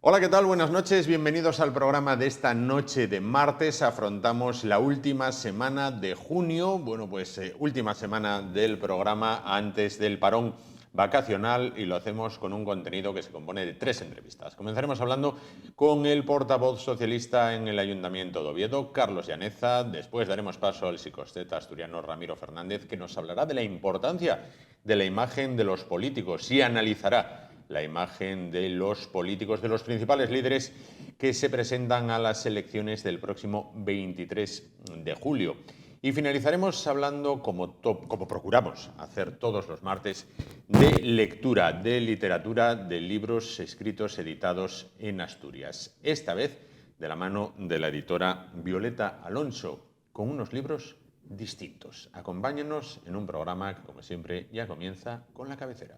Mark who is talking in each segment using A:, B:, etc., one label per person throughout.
A: Hola, ¿qué tal? Buenas noches, bienvenidos al programa de esta noche de martes. Afrontamos la última semana de junio, última semana del programa antes del parón vacacional, y lo hacemos con un contenido que se compone de 3 entrevistas. Comenzaremos hablando con el portavoz socialista en el Ayuntamiento de Oviedo, Carlos Llaneza. Después daremos paso al psicosteta asturiano Ramiro Fernández, que nos hablará de la importancia de la imagen de los políticos y analizará la imagen de los políticos, de los principales líderes que se presentan a las elecciones del próximo 23 de julio. Y finalizaremos hablando, como procuramos hacer todos los martes, de lectura, de literatura, de libros escritos, editados en Asturias. Esta vez de la mano de la editora Violeta Alonso, con unos libros distintos. Acompáñenos en un programa que, como siempre, ya comienza con la cabecera.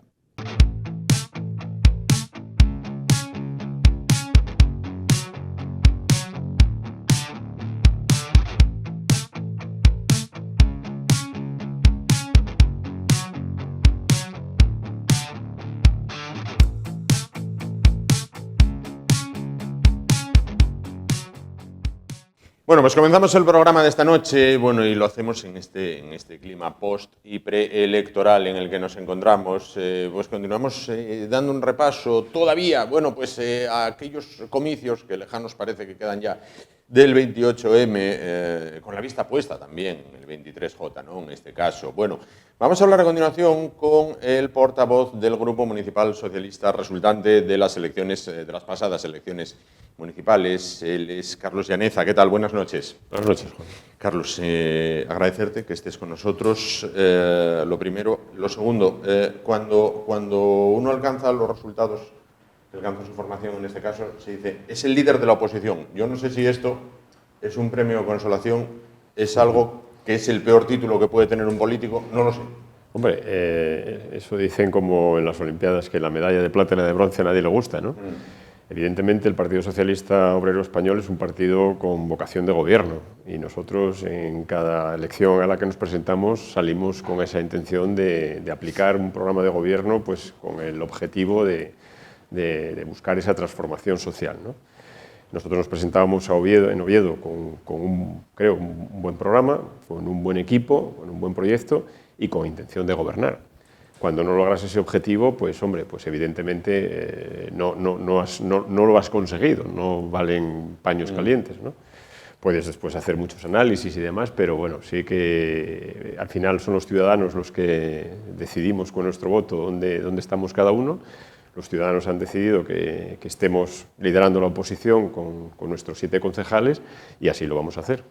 A: Bueno, pues comenzamos el programa de esta noche, y lo hacemos en este clima post y preelectoral en el que nos encontramos. Pues continuamos dando un repaso todavía, a aquellos comicios que lejanos parece que quedan ya del 28M, con la vista puesta también en el 23J, ¿no? En este caso. Bueno, vamos a hablar a continuación con el portavoz del Grupo Municipal Socialista resultante de las elecciones, de las pasadas elecciones municipales. Él es Carlos Llaneza. ¿Qué tal? Buenas noches.
B: Buenas noches, Juan.
A: Carlos, agradecerte que estés con nosotros, lo primero. Lo segundo, cuando uno alcanza los resultados, alcanza su formación en este caso, se dice, es el líder de la oposición. Yo no sé si esto es un premio de consolación, es algo que es el peor título que puede tener un político, no lo sé.
B: Hombre, eso dicen como en las Olimpiadas, que la medalla de plata y la de bronce a nadie le gusta, ¿no? Evidentemente, el Partido Socialista Obrero Español es un partido con vocación de gobierno y nosotros en cada elección a la que nos presentamos salimos con esa intención de aplicar un programa de gobierno, pues con el objetivo de buscar esa transformación social, ¿no? Nosotros nos presentábamos en Oviedo con un buen programa, con un buen equipo, con un buen proyecto y con intención de gobernar. Cuando no logras ese objetivo, pues evidentemente no lo has conseguido, no valen paños calientes, ¿no? Puedes después hacer muchos análisis y demás, pero bueno, sí que al final son los ciudadanos los que decidimos con nuestro voto dónde estamos cada uno. Los ciudadanos han decidido que estemos liderando la oposición con nuestros 7 concejales y así lo vamos a hacer.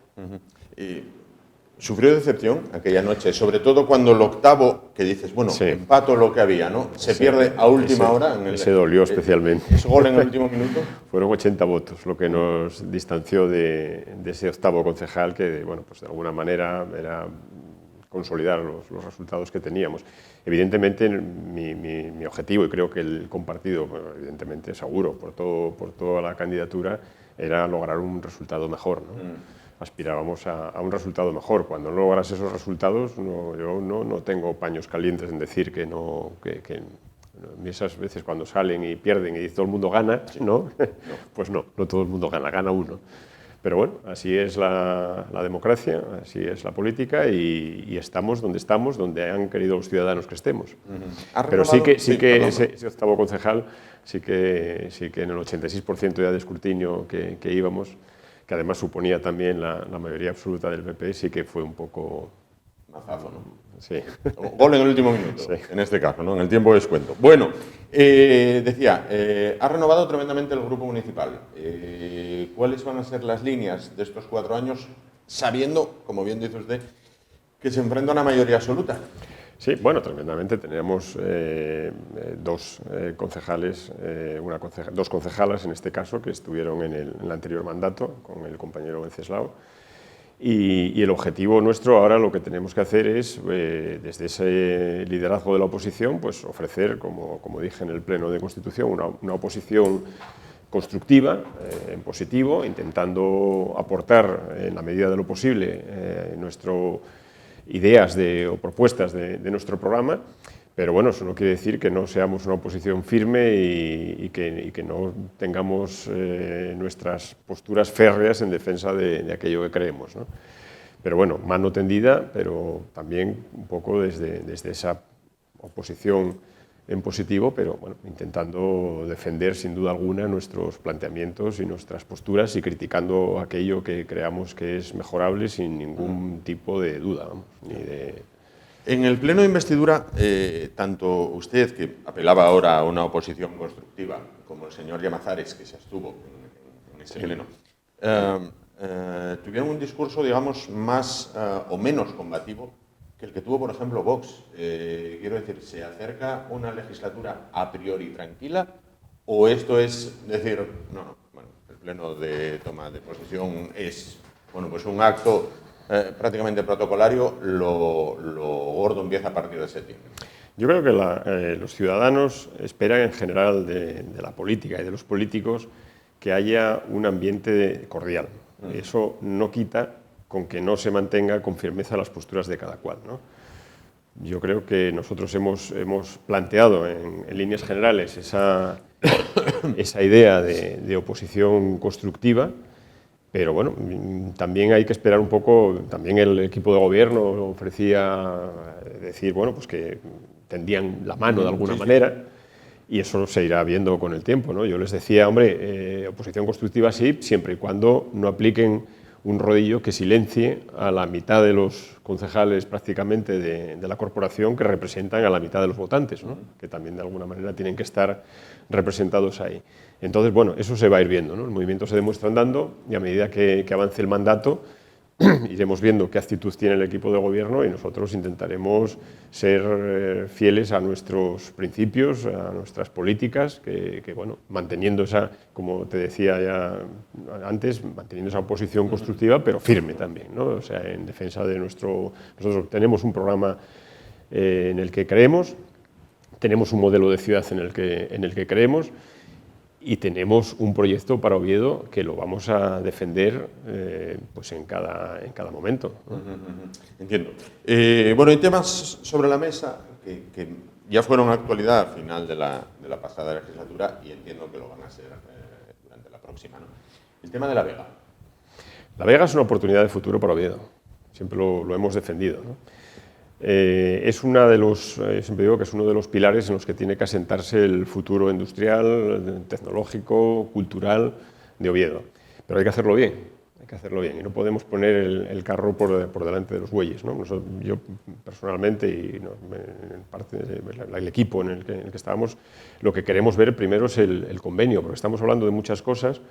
A: ¿Sufrió decepción aquella noche? Sobre todo cuando el octavo, que dices, sí, empato lo que había, ¿no? Se pierde a última hora.
B: Ese dolió especialmente.
A: ¿Ese gol en el último minuto?
B: Fueron 80 votos, lo que nos distanció de ese octavo concejal que, de alguna manera era consolidar los resultados que teníamos. Evidentemente, mi objetivo, y creo que el compartido, evidentemente seguro, por toda la candidatura, era lograr un resultado mejor, ¿no? Aspirábamos a un resultado mejor. Cuando no logras esos resultados, yo no tengo paños calientes en decir que esas veces cuando salen y pierden y todo el mundo gana, ¿no? Pues no todo el mundo gana uno. Pero bueno, así es la democracia, así es la política y estamos, donde han querido los ciudadanos que estemos. Pero sí que ese octavo concejal, sí que en el 86% ya de escrutinio que íbamos, que además suponía también la mayoría absoluta del PP, sí que fue un poco...
A: mazazo, ¿no?
B: Sí.
A: Gol en el último minuto, sí. En este caso, ¿no? En el tiempo de descuento. Bueno, ha renovado tremendamente el grupo municipal. ¿Cuáles van a ser las líneas de estos 4 años, sabiendo, como bien dice usted, que se enfrenta a una mayoría absoluta?
B: Sí, tremendamente. Teníamos 2 concejales, dos concejalas en este caso, que estuvieron en el anterior mandato con el compañero Wenceslao. Y el objetivo nuestro ahora lo que tenemos que hacer es, desde ese liderazgo de la oposición, pues ofrecer, como dije en el Pleno de Constitución, una oposición constructiva, en positivo, intentando aportar en la medida de lo posible ideas o propuestas de nuestro programa, Pero bueno, eso no quiere decir que no seamos una oposición firme y que no tengamos nuestras posturas férreas en defensa de aquello que creemos, ¿no? Pero bueno, mano tendida, pero también un poco desde esa oposición en positivo, pero bueno, intentando defender sin duda alguna nuestros planteamientos y nuestras posturas y criticando aquello que creamos que es mejorable sin ningún tipo de duda, vamos, ni de...
A: En el pleno de investidura, tanto usted, que apelaba ahora a una oposición constructiva, como el señor Llamazares, que se abstuvo en ese pleno, tuvieron un discurso, digamos, más o menos combativo que el que tuvo, por ejemplo, Vox. Quiero decir, ¿se acerca una legislatura a priori tranquila o esto es decir, no, bueno, el pleno de toma de posesión es, bueno, pues un acto prácticamente protocolario, lo gordo empieza a partir de septiembre?
B: Yo creo que los ciudadanos esperan en general de la política y de los políticos que haya un ambiente cordial. Eso no quita con que no se mantenga con firmeza las posturas de cada cual, ¿no? Yo creo que nosotros hemos planteado en líneas generales esa idea de oposición constructiva, pero bueno, también hay que esperar un poco. También el equipo de gobierno ofrecía decir, bueno, pues que tendían la mano de alguna manera, y eso se irá viendo con el tiempo, ¿no? Yo les decía, hombre, oposición constructiva sí, siempre y cuando no apliquen un rodillo que silencie a la mitad de los concejales prácticamente de la corporación, que representan a la mitad de los votantes, ¿no? Que también de alguna manera tienen que estar representados ahí. Entonces, bueno, eso se va a ir viendo, ¿no? El movimiento se demuestra andando y a medida que avance el mandato iremos viendo qué actitud tiene el equipo de gobierno y nosotros intentaremos ser fieles a nuestros principios, a nuestras políticas, que bueno, manteniendo esa, como te decía ya antes, manteniendo esa oposición constructiva, pero firme también, ¿no? O sea, en defensa de nuestro... Nosotros tenemos un programa en el que creemos, tenemos un modelo de ciudad en el que creemos, y tenemos un proyecto para Oviedo que lo vamos a defender pues en cada momento, ¿no?
A: Entiendo. Bueno, hay temas sobre la mesa que ya fueron actualidad al final de la pasada legislatura y entiendo que lo van a ser durante la próxima, ¿no? El tema de La Vega.
B: La Vega es una oportunidad de futuro para Oviedo, siempre lo hemos defendido, ¿no? Es siempre digo que es uno de los pilares en los que tiene que asentarse el futuro industrial, tecnológico, cultural de Oviedo. Pero hay que hacerlo bien, y no podemos poner el carro por delante de los bueyes, ¿no? Yo personalmente y en parte el equipo en el que estábamos, lo que queremos ver primero es el convenio, porque estamos hablando de muchas cosas,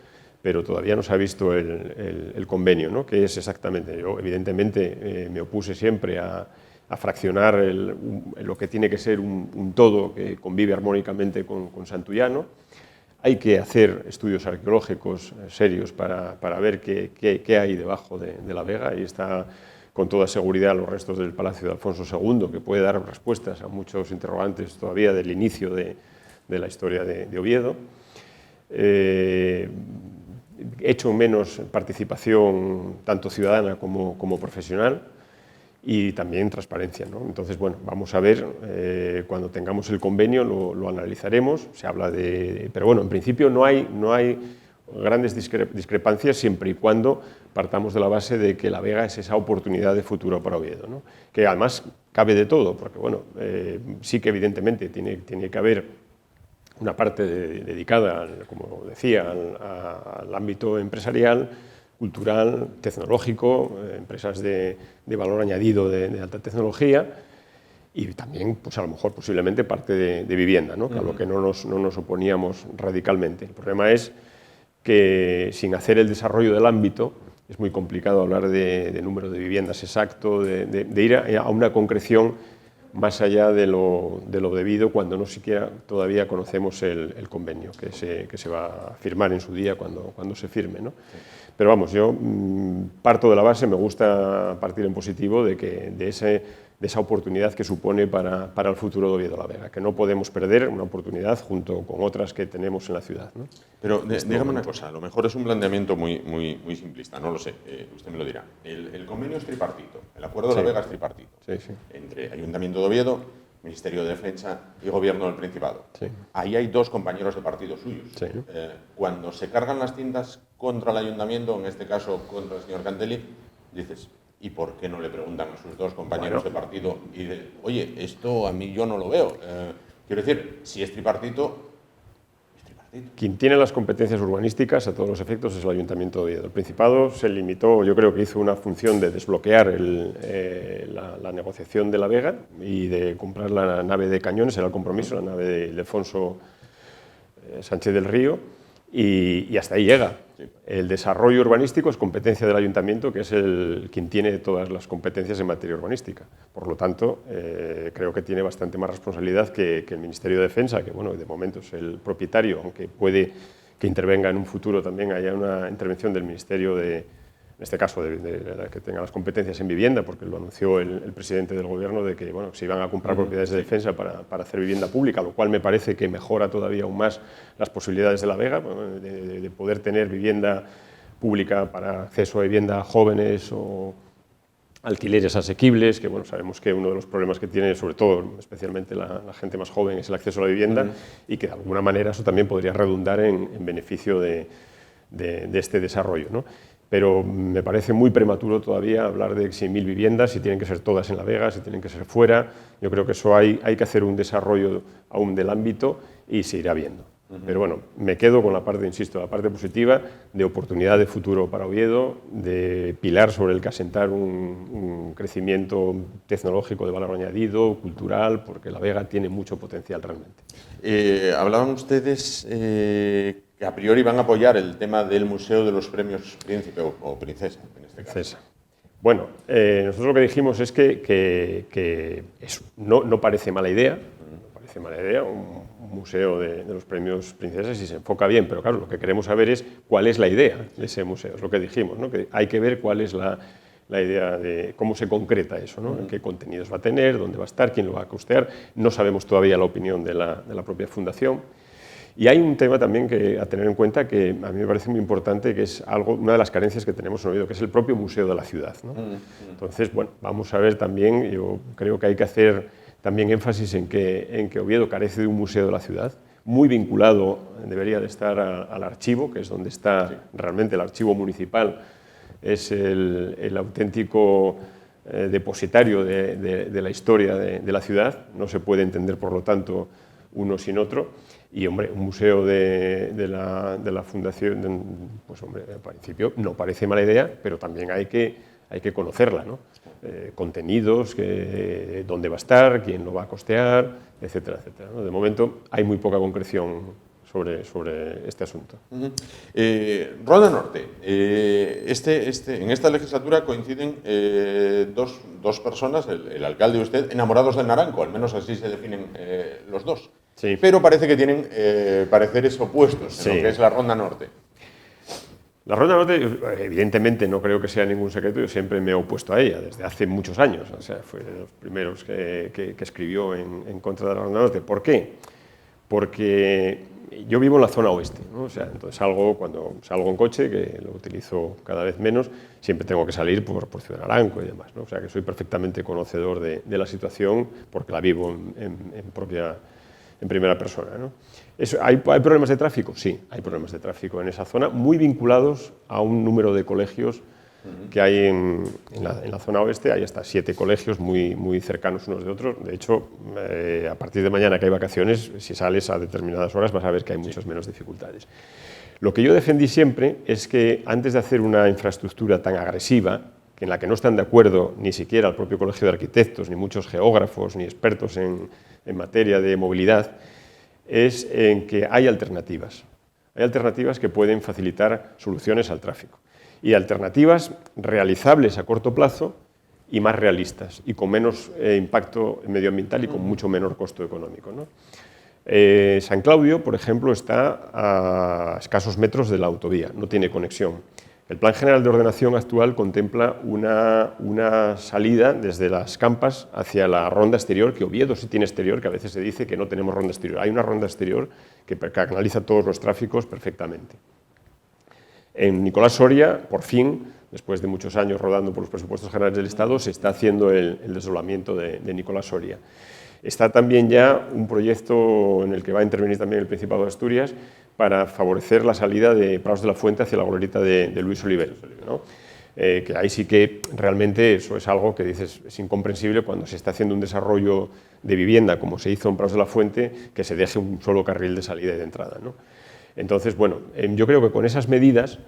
B: pero todavía no se ha visto el convenio, ¿no? Que es exactamente. Yo evidentemente me opuse siempre a fraccionar lo que tiene que ser un todo que convive armónicamente con Santullano. Hay que hacer estudios arqueológicos serios para ver qué hay debajo de La Vega, y está con toda seguridad los restos del Palacio de Alfonso II, que puede dar respuestas a muchos interrogantes todavía del inicio de la historia de Oviedo. He hecho menos participación tanto ciudadana como profesional, y también transparencia, ¿no? Entonces, bueno, vamos a ver, cuando tengamos el convenio lo analizaremos, se habla pero bueno, en principio no hay grandes discrepancias siempre y cuando partamos de la base de que La Vega es esa oportunidad de futuro para Oviedo, ¿no? Que además cabe de todo, porque bueno, sí que evidentemente tiene que haber una parte dedicada, como decía, al ámbito empresarial, cultural, tecnológico, empresas de valor añadido de alta tecnología, y también, pues a lo mejor posiblemente parte de vivienda, ¿no? Que a lo que no nos oponíamos radicalmente. El problema es que sin hacer el desarrollo del ámbito es muy complicado hablar de número de viviendas exacto, de ir a una concreción más allá de lo debido, cuando no siquiera todavía conocemos el convenio que se va a firmar en su día cuando se firme, ¿no? Sí. Pero vamos, yo parto de la base, me gusta partir en positivo de esa oportunidad que supone para el futuro de Oviedo La Vega, que no podemos perder una oportunidad junto con otras que tenemos en la ciudad, ¿no?
A: Pero dígame una cosa, a lo mejor es un planteamiento muy simplista, no lo sé, usted me lo dirá. El convenio es tripartito, el acuerdo de La Vega es tripartito,
B: sí.
A: entre Ayuntamiento de Oviedo, Ministerio de Defensa y Gobierno del Principado.
B: Sí.
A: Ahí hay dos compañeros de partido suyos.
B: Sí.
A: Cuando se cargan las tintas contra el ayuntamiento, en este caso contra el señor Cantelli, dices, ¿y por qué no le preguntan a sus dos compañeros de partido? Y de, oye, esto a mí yo no lo veo. Quiero decir, si es tripartito, es tripartito.
B: Quien tiene las competencias urbanísticas a todos los efectos es el Ayuntamiento de Oviedo. El Principado se limitó, yo creo que hizo una función de desbloquear la negociación de la Vega y de comprar la nave de Cañones, era el compromiso, la nave de Ildefonso Sánchez del Río, y hasta ahí llega. Sí. El desarrollo urbanístico es competencia del Ayuntamiento, que es quien tiene todas las competencias en materia urbanística. Por lo tanto, creo que tiene bastante más responsabilidad que el Ministerio de Defensa, que bueno, de momento es el propietario, aunque puede que intervenga en un futuro también haya una intervención del Ministerio en este caso, de que tenga las competencias en vivienda, porque lo anunció el presidente del Gobierno, de que bueno, se iban a comprar propiedades de defensa para hacer vivienda pública, lo cual me parece que mejora todavía aún más las posibilidades de la Vega, de poder tener vivienda pública para acceso a vivienda a jóvenes o alquileres asequibles, que bueno, sabemos que uno de los problemas que tiene, sobre todo, especialmente la gente más joven, es el acceso a la vivienda, y que de alguna manera eso también podría redundar en beneficio de este desarrollo, ¿no? Pero me parece muy prematuro todavía hablar de 100.000 viviendas, si tienen que ser todas en La Vega, si tienen que ser fuera. Yo creo que eso hay que hacer un desarrollo aún del ámbito y se irá viendo. Pero bueno, me quedo con la parte, insisto, la parte positiva de oportunidad de futuro para Oviedo, de pilar sobre el que asentar un crecimiento tecnológico de valor añadido, cultural, porque La Vega tiene mucho potencial realmente.
A: Hablaban ustedes que a priori van a apoyar el tema del Museo de los Premios Príncipe o Princesa, en este caso.
B: Princesa. Bueno, nosotros lo que dijimos es que no parece mala idea, un museo de los premios Princesas si se enfoca bien, pero claro, lo que queremos saber es cuál es la idea de ese museo, es lo que dijimos, ¿no? Que hay que ver cuál es la idea de cómo se concreta eso, ¿no? Qué contenidos va a tener, dónde va a estar, quién lo va a costear. No sabemos todavía la opinión de la propia fundación. Y hay un tema también a tener en cuenta que a mí me parece muy importante, que es una de las carencias que tenemos en Oviedo, que es el propio museo de la ciudad, ¿no? Entonces, bueno, vamos a ver también, yo creo que hay que hacer también énfasis en que Oviedo carece de un museo de la ciudad, muy vinculado, debería de estar al archivo, que es donde está realmente el archivo municipal, es el auténtico depositario de la historia de la ciudad, no se puede entender, por lo tanto, uno sin otro. Y, hombre, un museo de la Fundación, pues, hombre, al principio no parece mala idea, pero también hay que conocerla, ¿no? Contenidos, dónde va a estar, quién lo va a costear, etcétera, etcétera, ¿no? De momento hay muy poca concreción sobre este asunto.
A: Ronda Norte. En esta legislatura coinciden dos personas, el alcalde y usted, enamorados del naranjo, al menos así se definen los dos.
B: Sí.
A: Pero parece que tienen pareceres opuestos en lo que es la Ronda Norte.
B: La Ronda Norte, evidentemente, no creo que sea ningún secreto, yo siempre me he opuesto a ella, desde hace muchos años, o sea, fue de los primeros que escribió en contra de la Ronda Norte. ¿Por qué? Porque yo vivo en la zona oeste, ¿no? O sea, entonces cuando salgo en coche, que lo utilizo cada vez menos, siempre tengo que salir por Ciudad Naranco y demás, ¿no? O sea, que soy perfectamente conocedor de la situación porque la vivo en primera persona, ¿no? ¿Hay problemas de tráfico? Sí, hay problemas de tráfico en esa zona, muy vinculados a un número de colegios que hay en la zona oeste. Hay hasta 7 colegios muy cercanos unos de otros. De hecho, a partir de mañana que hay vacaciones, si sales a determinadas horas vas a ver que hay muchas menos dificultades. Lo que yo defendí siempre es que antes de hacer una infraestructura tan agresiva, en la que no están de acuerdo ni siquiera el propio Colegio de Arquitectos, ni muchos geógrafos, ni expertos en materia de movilidad, es en que hay alternativas. Hay alternativas que pueden facilitar soluciones al tráfico. Y alternativas realizables a corto plazo y más realistas, y con menos impacto medioambiental y con mucho menor costo económico, ¿no? San Claudio, por ejemplo, está a escasos metros de la autovía, no tiene conexión. El Plan General de Ordenación actual contempla una salida desde las Campas hacia la ronda exterior, que Oviedo sí tiene exterior, que a veces se dice que no tenemos ronda exterior. Hay una ronda exterior que canaliza todos los tráficos perfectamente. En Nicolás Soria, por fin, después de muchos años rodando por los presupuestos generales del Estado, se está haciendo el desdoblamiento de Nicolás Soria. Está también ya un proyecto en el que va a intervenir también el Principado de Asturias para favorecer la salida de Prados de la Fuente hacia la glorieta de Luis Oliver, ¿no? Que ahí sí que realmente eso es algo que dices, es incomprensible cuando se está haciendo un desarrollo de vivienda como se hizo en Prados de la Fuente, que se deje un solo carril de salida y de entrada, ¿no? Entonces, bueno, yo creo que con esas medidas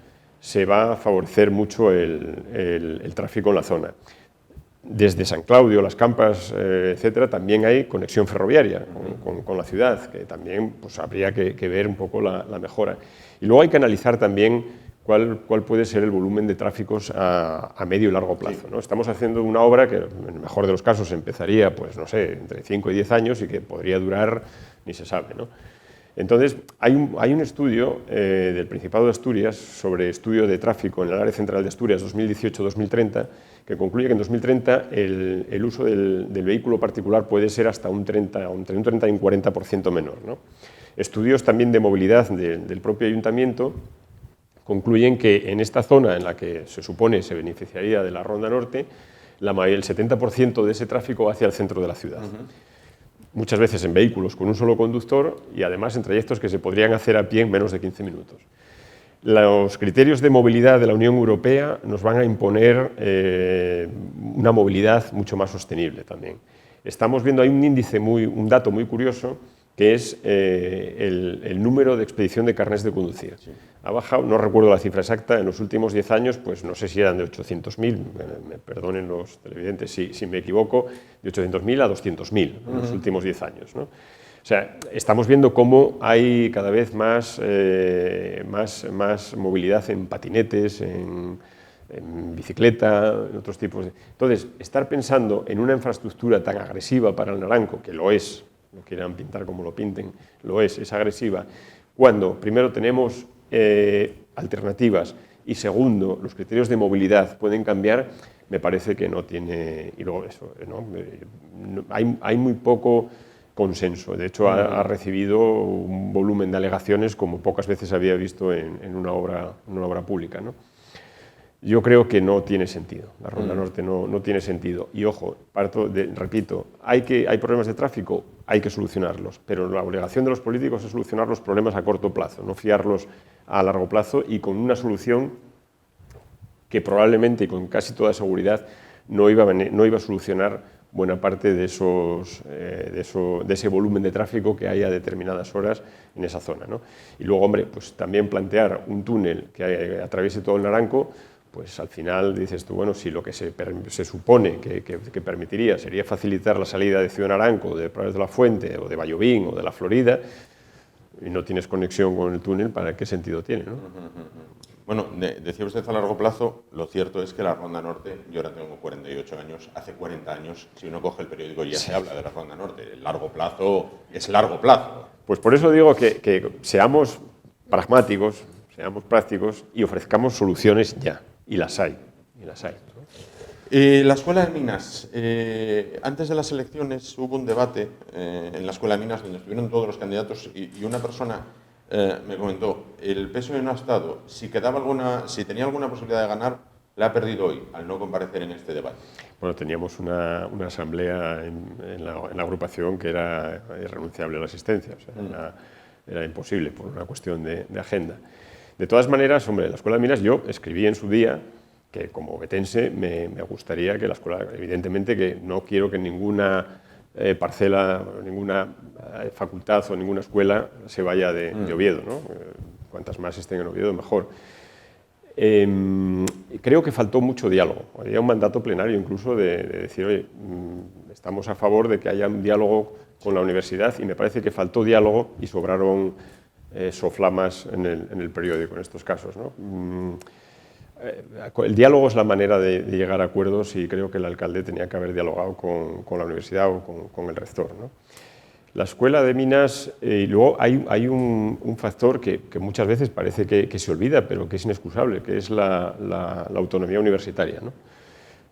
B: se va a favorecer mucho el tráfico en la zona. Desde San Claudio, Las Campas, etcétera, también hay conexión ferroviaria con la ciudad, que también pues, habría que ver un poco la mejora. Y luego hay que analizar también cuál puede ser el volumen de tráficos a medio y largo plazo, ¿no? Estamos haciendo una obra que, en el mejor de los casos, empezaría, pues no sé, entre 5 y 10 años y que podría durar, ni se sabe, ¿no? Entonces, hay un estudio del Principado de Asturias sobre estudio de tráfico en el área central de Asturias 2018-2030 que concluye que en 2030 el uso del vehículo particular puede ser hasta entre un 30 y un 40% menor, ¿no? Estudios también de movilidad del propio ayuntamiento concluyen que en esta zona en la que se supone se beneficiaría de la Ronda Norte, el 70% de ese tráfico va hacia el centro de la ciudad. Muchas veces en vehículos con un solo conductor y además en trayectos que se podrían hacer a pie en menos de 15 minutos. Los criterios de movilidad de la Unión Europea nos van a imponer una movilidad mucho más sostenible también. Estamos viendo, hay un dato muy curioso, que es el número de expedición de carnés de conducir. Sí. Ha bajado, no recuerdo la cifra exacta, en los últimos 10 años, pues no sé si eran de 800.000, me perdonen los televidentes si me equivoco, de 800.000 a 200.000 en los últimos 10 años, ¿no? O sea, estamos viendo cómo hay cada vez más movilidad en patinetes, en bicicleta, en otros tipos de... Entonces, estar pensando en una infraestructura tan agresiva para el Naranco, que lo es, no quieran pintar como lo pinten, lo es agresiva, cuando primero tenemos alternativas y segundo, los criterios de movilidad pueden cambiar, me parece que no tiene... Y luego eso, ¿no? Hay muy poco consenso. De hecho, ha recibido un volumen de alegaciones como pocas veces había visto en una obra pública, ¿no? Yo creo que no tiene sentido. La Ronda Norte no tiene sentido. Y ojo, repito, hay problemas de tráfico, hay que solucionarlos, pero la obligación de los políticos es solucionar los problemas a corto plazo, no fiarlos a largo plazo y con una solución que probablemente y con casi toda seguridad no iba a solucionar buena parte de ese volumen de tráfico que hay a determinadas horas en esa zona, ¿no? Y luego, hombre, pues también plantear un túnel que atraviese todo el Naranco, pues al final dices tú, bueno, si lo que se supone que permitiría sería facilitar la salida de Ciudad Naranco, de Prados de la Fuente, o de Vallovín, o de la Florida, y no tienes conexión con el túnel, ¿para qué sentido tiene, no?
A: Bueno, decía usted a largo plazo, lo cierto es que la Ronda Norte, yo ahora tengo 48 años, hace 40 años, si uno coge el periódico ya se habla de la Ronda Norte, el largo plazo es largo plazo. Pues por eso digo que seamos pragmáticos, seamos prácticos y ofrezcamos soluciones ya, y las hay, ¿no? La Escuela de Minas, antes de las elecciones hubo un debate en la Escuela de Minas donde estuvieron todos los candidatos y una persona me comentó, el PSOE no ha estado, si tenía alguna posibilidad de ganar, la ha perdido hoy, al no comparecer en este debate. Bueno, teníamos una asamblea en la agrupación que era irrenunciable a la asistencia, o sea, era imposible por una cuestión de agenda. De todas maneras, hombre, la Escuela de Minas, yo escribí en su día que como betense me gustaría que la escuela, evidentemente que no quiero que ninguna parcela, ninguna facultad o ninguna escuela se vaya de Oviedo, ¿no? Cuantas más estén en Oviedo, mejor. Creo que faltó mucho diálogo. Había un mandato plenario incluso de decir, oye, estamos a favor de que haya un diálogo con la universidad y me parece que faltó diálogo y sobraron soflamas en el periódico en estos casos, ¿no? El diálogo es la manera de llegar a acuerdos y creo que el alcalde tenía que haber dialogado con la universidad o con el rector, ¿no? La Escuela de Minas, y luego hay un factor que muchas veces parece que se olvida, pero que es inexcusable, que es la autonomía universitaria, ¿no?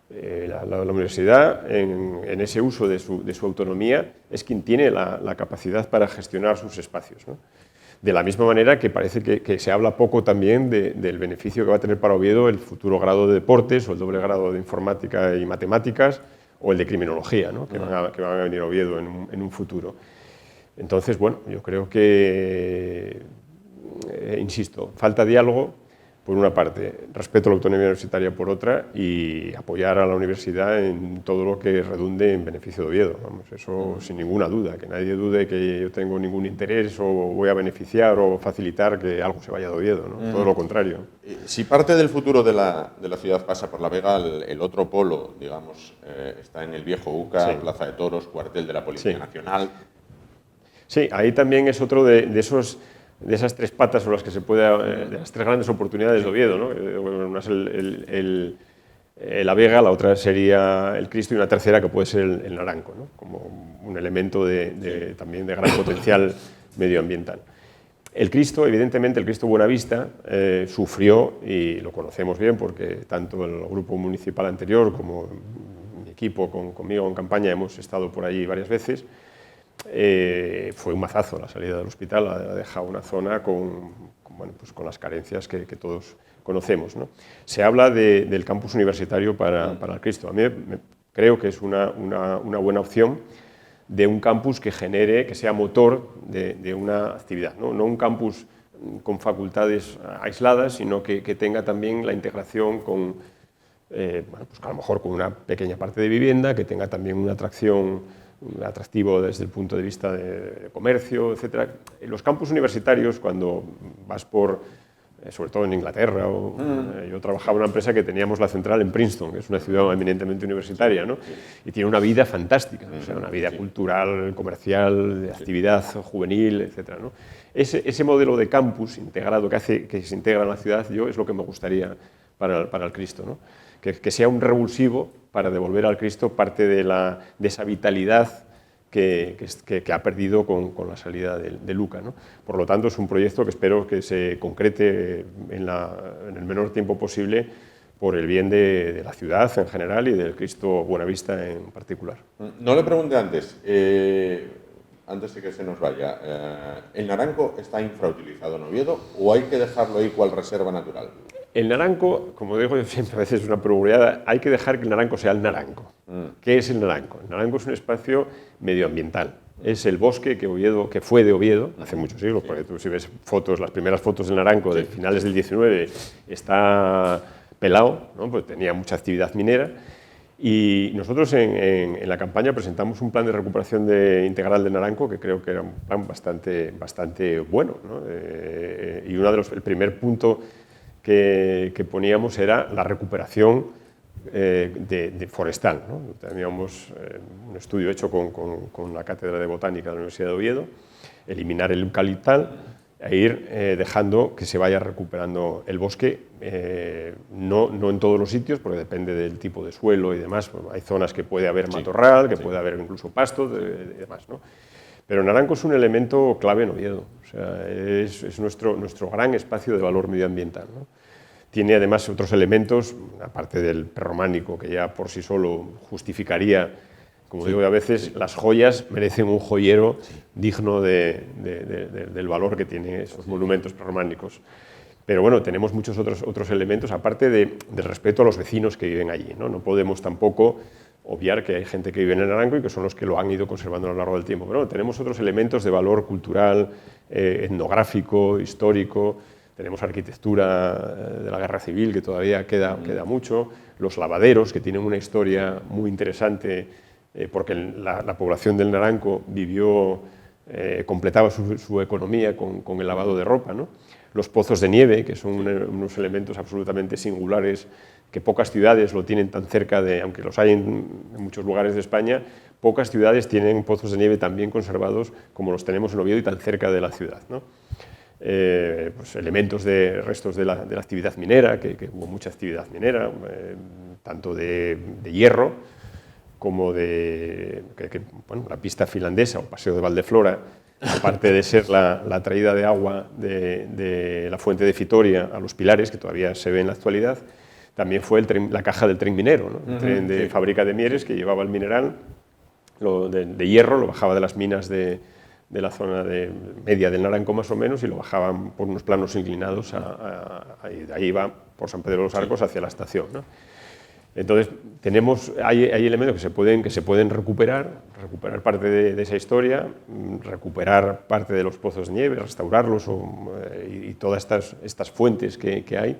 A: La universidad, en ese uso de su autonomía, es quien tiene la capacidad para gestionar sus espacios, ¿no? De la misma manera que parece que se habla poco también del beneficio que va a tener para Oviedo el futuro grado de deportes o el doble grado de informática y matemáticas
B: o el de criminología, ¿no? que van a venir a Oviedo en un futuro. Entonces, bueno, yo creo que, insisto, falta diálogo por una parte, respeto a la autonomía universitaria por otra y apoyar a la universidad en todo lo que redunde en beneficio de Oviedo. Vamos, eso sin ninguna duda, que nadie dude que yo tengo ningún interés o voy a beneficiar o facilitar que algo se vaya de Oviedo, ¿no? Todo lo contrario.
A: Si parte del futuro de la ciudad pasa por la Vega, el otro polo, digamos, está en el viejo UCA, sí. Plaza de Toros, cuartel de la Policía sí. Nacional.
B: Sí, ahí también es otro de esas tres patas sobre las que se puede, de las tres grandes oportunidades de Oviedo, ¿no? Una es la Vega, la otra sería el Cristo y una tercera que puede ser el Naranco, ¿no? Como un elemento también de gran potencial medioambiental. El Cristo, evidentemente, el Cristo Buenavista sufrió, y lo conocemos bien porque tanto el grupo municipal anterior como mi equipo conmigo en campaña hemos estado por allí varias veces. Fue un mazazo la salida del hospital, ha dejado una zona con las carencias que todos conocemos, ¿no? Se habla del campus universitario para el Cristo. A mí creo que es una buena opción de un campus que genere, que sea motor de una actividad, ¿no? No un campus con facultades aisladas, sino que tenga también la integración con, a lo mejor con una pequeña parte de vivienda, que tenga también una atractivo desde el punto de vista de comercio, etc. Los campus universitarios, cuando vas sobre todo en Inglaterra, yo trabajaba en una empresa que teníamos la central en Princeton, que es una ciudad eminentemente universitaria, ¿no? Y tiene una vida fantástica, o sea, una vida cultural, comercial, de actividad juvenil, etc., ¿no? Ese modelo de campus integrado que hace que se integra en la ciudad, es lo que me gustaría para el Cristo, ¿no? Que sea un revulsivo para devolver al Cristo parte de esa vitalidad que ha perdido con la salida de Luca, ¿no? Por lo tanto, es un proyecto que espero que se concrete en el menor tiempo posible por el bien de la ciudad en general y del Cristo Buenavista en particular.
A: No le pregunté antes de que se nos vaya, ¿el Naranco está infrautilizado en Oviedo o hay que dejarlo ahí cual reserva natural?
B: El Naranco, como digo yo siempre, a veces es una perogrullada, hay que dejar que el Naranco sea el Naranco. ¿Qué es el Naranco? El Naranco es un espacio medioambiental. Es el bosque que fue de Oviedo hace muchos siglos, porque tú si ves las primeras fotos del Naranco de finales del 19, está pelado, ¿no? Pues tenía mucha actividad minera. Y nosotros en la campaña presentamos un plan de recuperación integral del Naranco, que creo que era un plan bastante bueno, ¿no? Y el primer punto que poníamos era la recuperación forestal, ¿no? Teníamos un estudio hecho con la Cátedra de Botánica de la Universidad de Oviedo, eliminar el eucaliptal e ir dejando que se vaya recuperando el bosque, no en todos los sitios, porque depende del tipo de suelo y demás. Bueno, hay zonas que puede haber matorral, que puede haber incluso pasto y demás, ¿no? Pero el Naranco es un elemento clave en Oviedo, o sea, es nuestro gran espacio de valor medioambiental, ¿no? Tiene además otros elementos, aparte del prerrománico, que ya por sí solo justificaría, como digo a veces, las joyas merecen un joyero digno del valor que tienen esos monumentos prerrománicos. Pero bueno, tenemos muchos otros elementos, aparte del respeto a los vecinos que viven allí, ¿no? No podemos tampoco obviar que hay gente que vive en el Naranco y que son los que lo han ido conservando a lo largo del tiempo. Pero bueno, tenemos otros elementos de valor cultural, etnográfico, histórico. Tenemos arquitectura de la Guerra Civil, que todavía queda mucho. Los lavaderos, que tienen una historia muy interesante, porque la población del Naranco completaba su economía con el lavado de ropa, ¿no? Los pozos de nieve, que son unos elementos absolutamente singulares, que pocas ciudades lo tienen tan cerca aunque los hay en muchos lugares de España, pocas ciudades tienen pozos de nieve tan bien conservados como los tenemos en Oviedo y tan cerca de la ciudad, ¿no? Pues elementos de restos de la actividad minera, que hubo mucha actividad minera, tanto de hierro como la pista finlandesa o Paseo de Valdeflora, aparte de ser la traída de agua de la fuente de Fitoria a los Pilares, que todavía se ve en la actualidad, también fue la caja del tren minero, ¿no? El tren de fábrica de Mieres que llevaba el mineral de hierro, lo bajaba de las minas de la zona media del Naranco más o menos y lo bajaban por unos planos inclinados, de ahí iba por San Pedro de los Arcos hacia la estación, ¿no? Entonces, hay elementos que se pueden recuperar parte de esa historia, recuperar parte de los pozos de nieve, restaurarlos y todas estas fuentes que hay,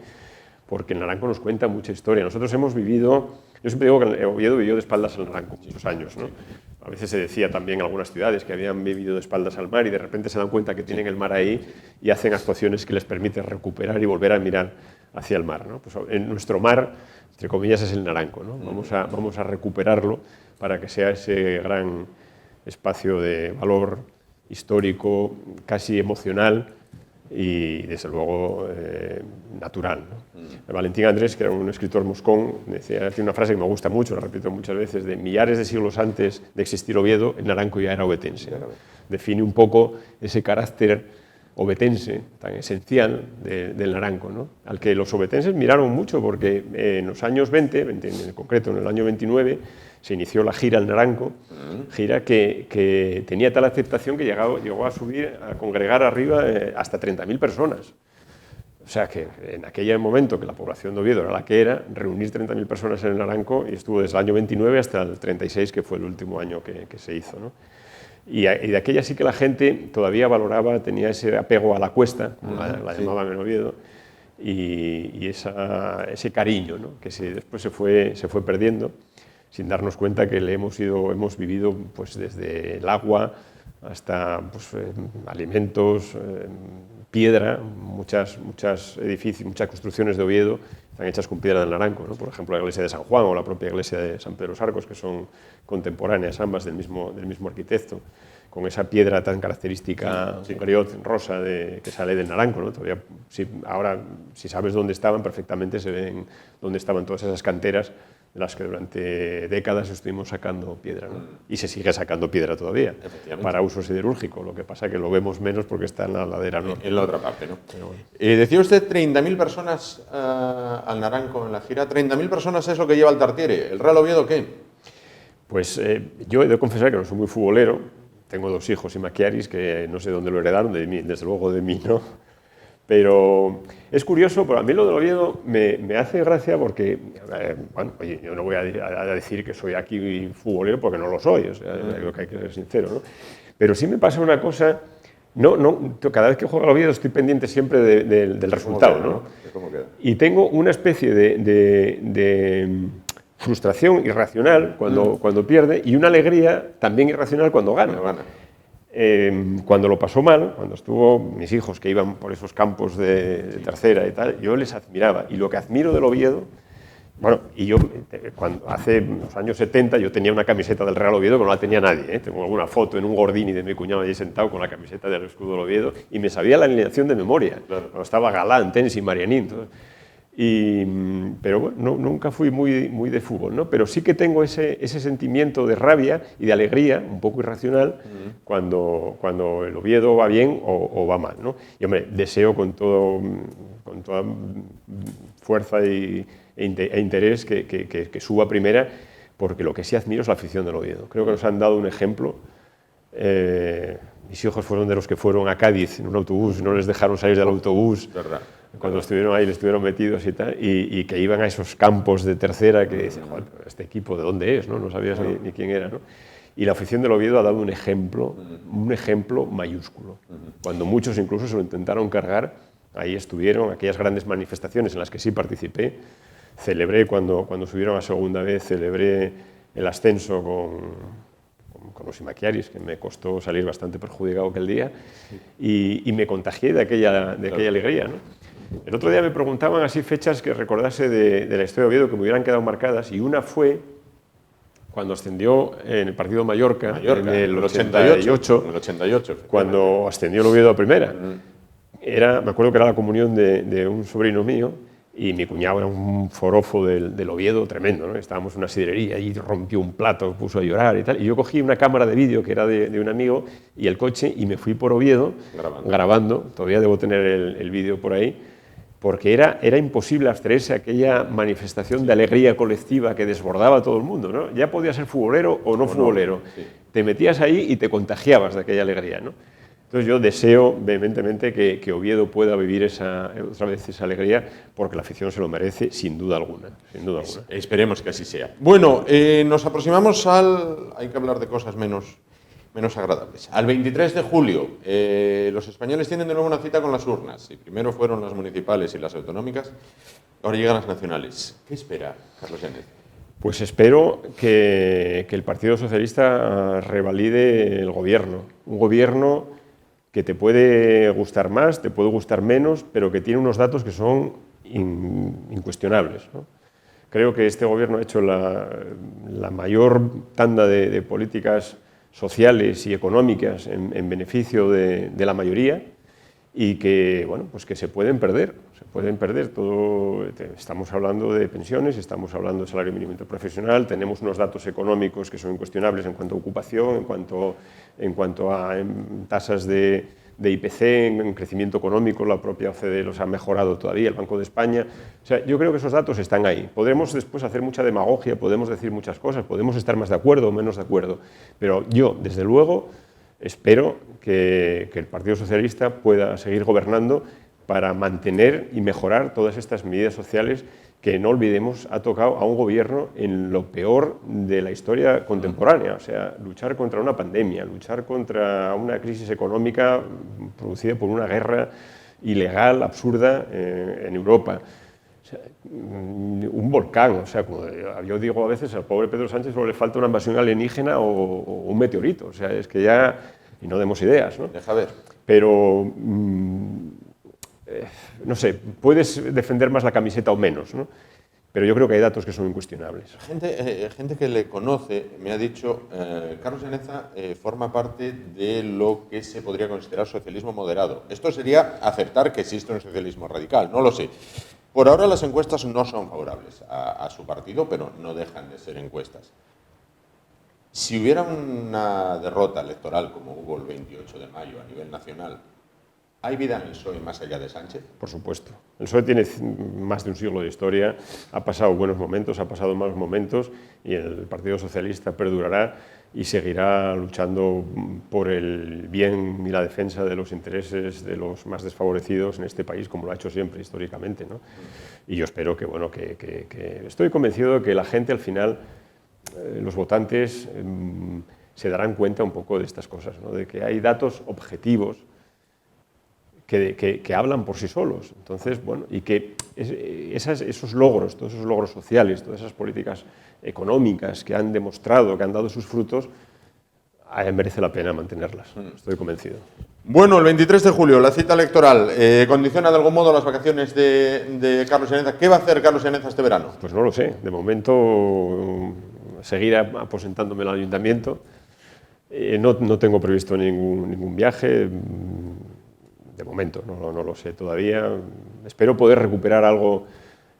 B: porque el Naranco nos cuenta mucha historia. Nosotros hemos vivido, yo siempre digo que Oviedo vivió de espaldas al Naranco muchos años, ¿no? A veces se decía también en algunas ciudades que habían vivido de espaldas al mar y de repente se dan cuenta que tienen el mar ahí y hacen actuaciones que les permiten recuperar y volver a mirar hacia el mar, ¿no? Pues en nuestro mar, entre comillas, es el Naranco, ¿no? Vamos a recuperarlo para que sea ese gran espacio de valor histórico, casi emocional y, desde luego, natural, ¿no? Valentín Andrés, que era un escritor moscón, tiene una frase que me gusta mucho, la repito muchas veces: de millares de siglos antes de existir Oviedo, el Naranco ya era ovetense, ¿no? Define un poco ese carácter ovetense tan esencial del Naranco, ¿no? Al que los ovetenses miraron mucho, porque en los años 20, en concreto en el año 29, se inició la gira al Naranco, gira que tenía tal aceptación que llegó a subir, a congregar arriba hasta 30.000 personas. O sea que en aquel momento, que la población de Oviedo era la que era, reunir 30.000 personas en el Naranco, y estuvo desde el año 29 hasta el 36, que fue el último año que se hizo, ¿no? Y de aquella sí que la gente todavía valoraba, tenía ese apego a la cuesta, como la llamaban en Oviedo, y ese cariño, ¿no? Que después se fue perdiendo, sin darnos cuenta que hemos vivido pues, desde el agua hasta pues, alimentos, piedra. Muchas edificios, muchas construcciones de Oviedo están hechas con piedra del Naranco, ¿no? Por ejemplo, la iglesia de San Juan o la propia iglesia de San Pedro los Arcos, que son contemporáneas ambas del mismo arquitecto, con esa piedra tan característica, griot rosa que sale del Naranco, ¿no? Todavía, ahora, si sabes dónde estaban, perfectamente se ven dónde estaban todas esas canteras de las que durante décadas estuvimos sacando piedra, ¿no? Y se sigue sacando piedra todavía, para uso siderúrgico. Lo que pasa es que lo vemos menos porque está en la ladera norte.
A: En la otra parte, ¿no?
B: Pero bueno.
A: Decía usted 30.000 personas al Naranco en la gira. 30.000 personas es lo que lleva el Tartiere. ¿El Real Oviedo qué?
B: Pues yo he de confesar que no soy muy futbolero. Tengo 2 hijos y Macchiaris que no sé dónde lo heredaron, de mí, desde luego de mí, ¿no? Pero es curioso, pero a mí lo del Oviedo me hace gracia porque, bueno, oye, yo no voy a decir que soy aquí futbolero porque no lo soy, o sea, creo que hay que ser sincero, ¿no? Pero sí me pasa una cosa, cada vez que juega el Oviedo estoy pendiente siempre del resultado, ¿no?
A: ¿Cómo queda?
B: Y tengo una especie de frustración irracional cuando pierde y una alegría también irracional cuando gana. Cuando lo pasó mal, cuando estuvo mis hijos que iban por esos campos de tercera y tal, yo les admiraba. Y lo que admiro del Oviedo, bueno, y yo, cuando hace los años 70, yo tenía una camiseta del Real Oviedo que no la tenía nadie, ¿eh? Tengo alguna foto en un Gordini de mi cuñado allí sentado con la camiseta del escudo del Oviedo y me sabía la alineación de memoria. Claro. Cuando estaba Galán, Tensi, Marianín, todo. Pero bueno, nunca fui muy de fútbol, ¿no? Pero sí que tengo ese sentimiento de rabia y de alegría, un poco irracional, cuando el Oviedo va bien o va mal, ¿no? Y hombre, deseo con toda fuerza e interés que suba a primera, porque lo que sí admiro es la afición del Oviedo. Creo que nos han dado un ejemplo. Mis hijos fueron de los que fueron a Cádiz en un autobús, no les dejaron salir del autobús. ¿Verdad? Cuando estuvieron ahí, estuvieron metidos y tal, y que iban a esos campos de tercera que dicen, joder, este equipo, ¿de dónde es? No sabías ni quién era, ¿no? Y la afición del Oviedo ha dado un ejemplo mayúsculo. Cuando muchos incluso se lo intentaron cargar, ahí estuvieron, aquellas grandes manifestaciones en las que sí participé. Celebré cuando subieron a segunda vez, celebré el ascenso con los Macchiaris, que me costó salir bastante perjudicado aquel día, y me contagié de aquella alegría, ¿no? El otro día me preguntaban así fechas que recordase de la historia de Oviedo que me hubieran quedado marcadas, y una fue cuando ascendió en el partido de Mallorca en el 88, cuando ascendió el Oviedo a primera. Me acuerdo que era la comunión de un sobrino mío, y mi cuñado era un forofo del Oviedo tremendo, ¿no? Estábamos en una sidrería y rompió un plato, puso a llorar y tal. Y yo cogí una cámara de vídeo que era de un amigo y el coche, y me fui por Oviedo grabando. Todavía debo tener el vídeo por ahí, porque era imposible abstraerse a aquella manifestación de alegría colectiva que desbordaba a todo el mundo, ¿no? Ya podías ser futbolero o no futbolero. Sí. Te metías ahí y te contagiabas de aquella alegría, ¿no? Entonces yo deseo vehementemente que Oviedo pueda vivir otra vez esa alegría, porque la afición se lo merece, sin duda alguna. Sin duda alguna.
A: Esperemos que así sea. Bueno, nos aproximamos hay que hablar de cosas menos agradables. Al 23 de julio, los españoles tienen de nuevo una cita con las urnas. Y primero fueron las municipales y las autonómicas, ahora llegan las nacionales. ¿Qué espera Carlos Yáñez?
B: Pues espero que el Partido Socialista revalide el gobierno. Un gobierno que te puede gustar más, te puede gustar menos, pero que tiene unos datos que son incuestionables, ¿no? Creo que este gobierno ha hecho la mayor tanda de políticas sociales y económicas en beneficio de la mayoría, y que, bueno, pues que se pueden perder todo. Estamos hablando de pensiones, estamos hablando de salario mínimo interprofesional, tenemos unos datos económicos que son incuestionables en cuanto a ocupación, en cuanto a tasas de IPC, en crecimiento económico. La propia OCDE los ha mejorado todavía, el Banco de España. O sea, yo creo que esos datos están ahí. Podremos después hacer mucha demagogia, podemos decir muchas cosas, podemos estar más de acuerdo o menos de acuerdo, pero yo, desde luego, espero que el Partido Socialista pueda seguir gobernando para mantener y mejorar todas estas medidas sociales que, no olvidemos, ha tocado a un gobierno en lo peor de la historia contemporánea. O sea, luchar contra una pandemia, luchar contra una crisis económica producida por una guerra ilegal, absurda, en Europa. O sea, un volcán. O sea, como yo digo a veces, al pobre Pedro Sánchez solo le falta una invasión alienígena o un meteorito. O sea, es que ya... Y no demos ideas, ¿no?
A: Deja ver.
B: Pero... no sé, puedes defender más la camiseta o menos, ¿no? Pero yo creo que hay datos que son incuestionables.
A: Gente que le conoce me ha dicho, Carlos Yáñez forma parte de lo que se podría considerar socialismo moderado. Esto sería aceptar que existe un socialismo radical, no lo sé. Por ahora las encuestas no son favorables a su partido, pero no dejan de ser encuestas. Si hubiera una derrota electoral como hubo el 28 de mayo a nivel nacional, ¿hay vida en el PSOE más allá de Sánchez?
B: Por supuesto. El PSOE tiene más de un siglo de historia, ha pasado buenos momentos, ha pasado malos momentos, y el Partido Socialista perdurará y seguirá luchando por el bien y la defensa de los intereses de los más desfavorecidos en este país, como lo ha hecho siempre históricamente, ¿no? Y yo espero que, bueno, que estoy convencido de que la gente al final, los votantes, se darán cuenta un poco de estas cosas, ¿no? De que hay datos objetivos que hablan por sí solos. Entonces, bueno, y que esos logros, todos esos logros sociales, todas esas políticas económicas que han demostrado, que han dado sus frutos, merece la pena mantenerlas. Estoy convencido.
A: Bueno, el 23 de julio, la cita electoral, ¿condiciona de algún modo las vacaciones de Carlos Yáñez? ¿Qué va a hacer Carlos Yáñez este verano?
B: Pues no lo sé. De momento, seguir aposentándome en el ayuntamiento. No tengo previsto ningún viaje. De momento, no lo sé todavía. Espero poder recuperar algo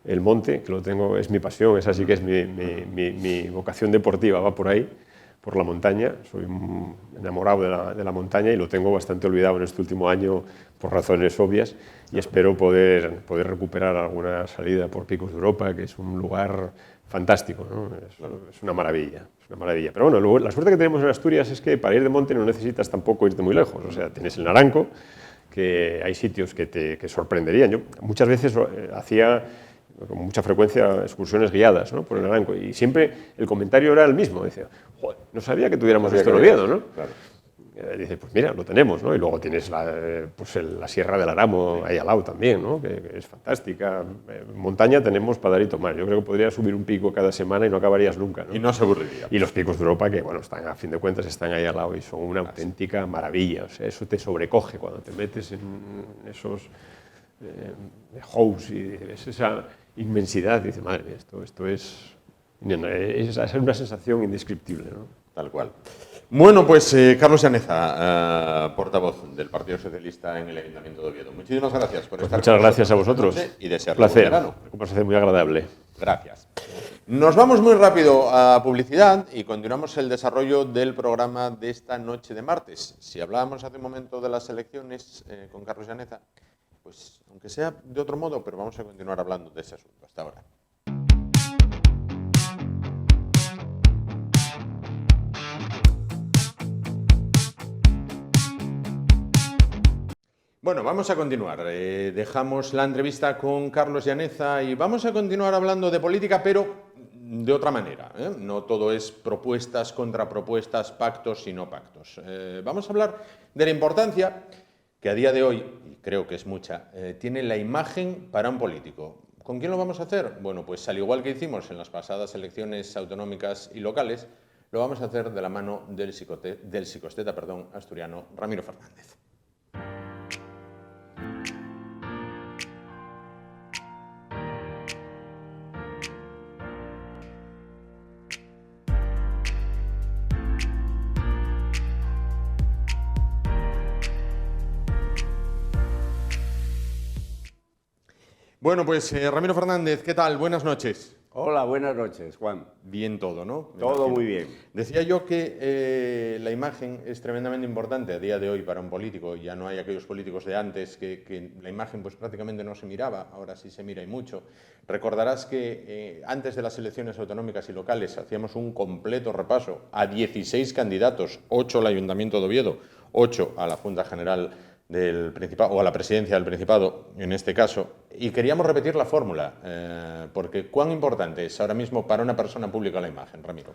B: el monte, que lo tengo, es mi pasión, esa sí que es mi vocación deportiva, va por ahí, por la montaña. Soy enamorado de la montaña y lo tengo bastante olvidado en este último año por razones obvias, y espero poder recuperar alguna salida por Picos de Europa, que es un lugar fantástico, ¿no? Es una maravilla, es una maravilla. Pero bueno, luego, la suerte que tenemos en Asturias es que para ir de monte no necesitas tampoco irte muy lejos. O sea, tienes el Naranco, que hay sitios que sorprenderían. Yo muchas veces hacía con mucha frecuencia excursiones guiadas, ¿no?, por el Naranco, y siempre el comentario era el mismo. Decía, joder, no sabía que tuviéramos esto en Oviedo, ¿no? Claro. Dice, pues mira, lo tenemos, ¿no? Y luego tienes la Sierra del Aramo ahí al lado también, ¿no?, que es fantástica. Montaña tenemos para dar y tomar. Yo creo que podría subir un pico cada semana y no acabarías nunca, ¿no?
A: Y no se aburriría.
B: Y los Picos de Europa, que bueno, están, a fin de cuentas están ahí al lado y son una auténtica maravilla. O sea, eso te sobrecoge cuando te metes en esos house y ves esa inmensidad. Y dices, madre mía, esto es una sensación indescriptible, ¿no?
A: Tal cual. Bueno, pues Carlos Yáñez, portavoz del Partido Socialista en el Ayuntamiento de Oviedo. Muchísimas gracias por estar con nosotros.
B: Muchas gracias a vosotros.
A: Y desearles
B: un placer.
A: Buen verano.
B: Una conversación muy agradable.
A: Gracias. Nos vamos muy rápido a publicidad y continuamos el desarrollo del programa de esta noche de martes. Si hablábamos hace un momento de las elecciones con Carlos Yáñez, pues aunque sea de otro modo, pero vamos a continuar hablando de ese asunto. Hasta ahora. Bueno, vamos a continuar. Dejamos la entrevista con Carlos Llaneza y vamos a continuar hablando de política, pero de otra manera. No todo es propuestas, contrapropuestas, pactos y no pactos. Vamos a hablar de la importancia que a día de hoy, y creo que es mucha, tiene la imagen para un político. ¿Con quién lo vamos a hacer? Bueno, pues al igual que hicimos en las pasadas elecciones autonómicas y locales, lo vamos a hacer de la mano del psicosteta asturiano Ramiro Fernández. Bueno, pues Ramiro Fernández, ¿qué tal? Buenas noches.
C: Hola, buenas noches, Juan.
A: Bien todo, ¿no?
C: Todo muy bien.
A: Decía yo que la imagen es tremendamente importante a día de hoy para un político. Ya no hay aquellos políticos de antes que la imagen pues prácticamente no se miraba, ahora sí se mira y mucho. Recordarás que antes de las elecciones autonómicas y locales hacíamos un completo repaso a 16 candidatos, 8 al Ayuntamiento de Oviedo, 8 a la Junta General del Principado, o a la presidencia del Principado, en este caso, y queríamos repetir la fórmula, porque ¿cuán importante es ahora mismo para una persona pública la imagen, Ramiro?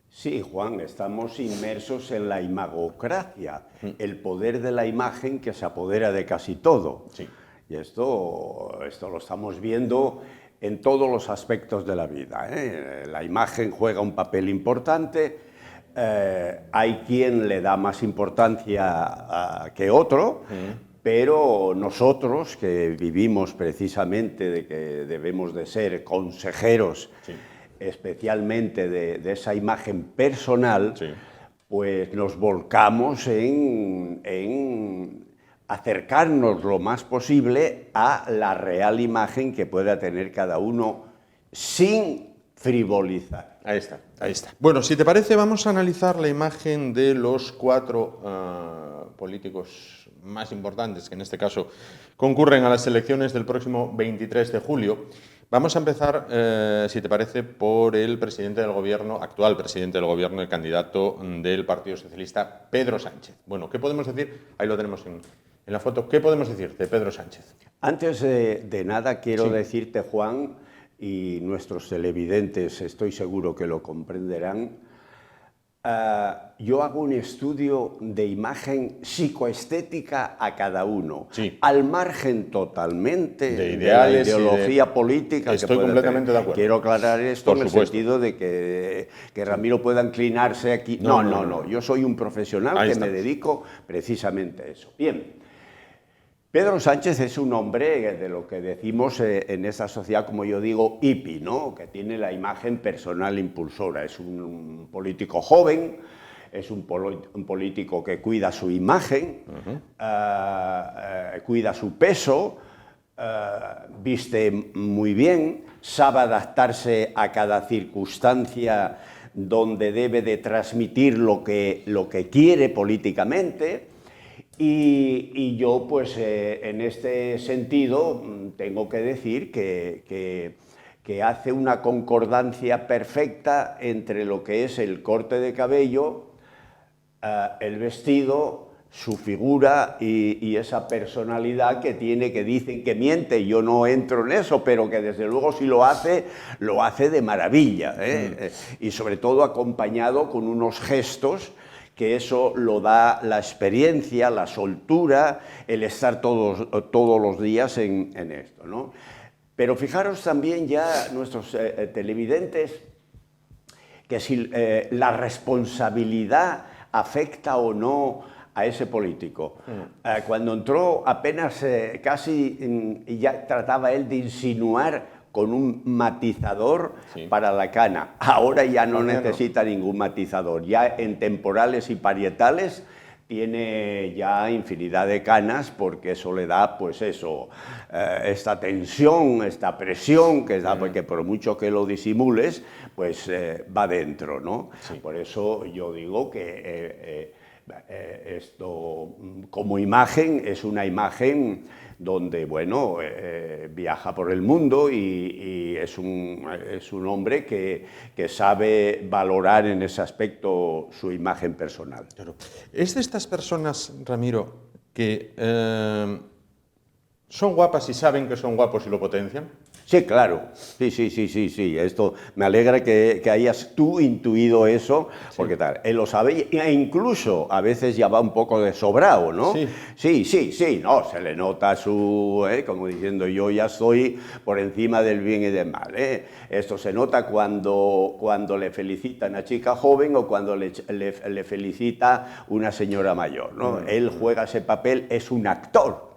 C: Sí, Juan, estamos inmersos en la imagocracia, el poder de la imagen que se apodera de casi todo.
A: Sí.
C: Y esto lo estamos viendo en todos los aspectos de la vida, ¿eh? La imagen juega un papel importante. Hay quien le da más importancia que otro, pero nosotros que vivimos precisamente de que debemos de ser consejeros, sí, especialmente de esa imagen personal, sí, pues nos volcamos en acercarnos lo más posible a la real imagen que pueda tener cada uno sin frivolizar.
A: Ahí está, ahí está. Bueno, si te parece, vamos a analizar la imagen de los 4 políticos más importantes que en este caso concurren a las elecciones del próximo 23 de julio. Vamos a empezar, si te parece, por el presidente del gobierno, actual presidente del gobierno, el candidato del Partido Socialista, Pedro Sánchez. Bueno, ¿qué podemos decir? Ahí lo tenemos en la foto. ¿Qué podemos decir de Pedro Sánchez?
C: Antes de nada quiero decirte, Juan, y nuestros televidentes estoy seguro que lo comprenderán, yo hago un estudio de imagen psicoestética a cada uno, sí, al margen totalmente de la ideología política.
A: Estoy completamente de acuerdo.
C: Quiero aclarar esto en el sentido de que Ramiro pueda inclinarse aquí. No. Yo soy un profesional que me dedico precisamente a eso. Bien. Pedro Sánchez es un hombre de lo que decimos en esta sociedad, como yo digo, hippie, ¿no? Que tiene la imagen personal impulsora. Es un político joven, es un político que cuida su imagen, cuida su peso, viste muy bien, sabe adaptarse a cada circunstancia donde debe de transmitir lo que quiere políticamente. Y yo, pues, en este sentido, tengo que decir que hace una concordancia perfecta entre lo que es el corte de cabello, el vestido, su figura y esa personalidad que tiene, que dicen que miente. Yo no entro en eso, pero que desde luego si lo hace de maravilla, ¿eh? Y sobre todo acompañado con unos gestos que eso lo da la experiencia, la soltura, el estar todos los días en esto, ¿no? Pero fijaros también ya nuestros televidentes que si la responsabilidad afecta o no a ese político. Cuando entró apenas casi ya trataba él de insinuar con un matizador, sí, para la cana. Ahora ya no necesita ningún matizador. Ya en temporales y parietales tiene ya infinidad de canas porque eso le da, pues eso, esta tensión, esta presión que da, porque por mucho que lo disimules, pues va dentro, ¿no? Sí. Por eso yo digo que esto como imagen es una imagen donde, bueno, viaja por el mundo y es un hombre que sabe valorar en ese aspecto su imagen personal.
A: Claro. Es de estas personas, Ramiro, que ¿Son guapas y saben que son guapos y lo potencian?
C: Sí, claro. Sí. Esto me alegra que hayas tú intuido eso, porque tal, él lo sabe e incluso a veces ya va un poco de sobrado, ¿no? Sí, no, se le nota su, como diciendo, yo ya estoy por encima del bien y del mal, ¿eh? Esto se nota cuando le felicita una chica joven o cuando le felicita una señora mayor, ¿no? Él juega ese papel, es un actor.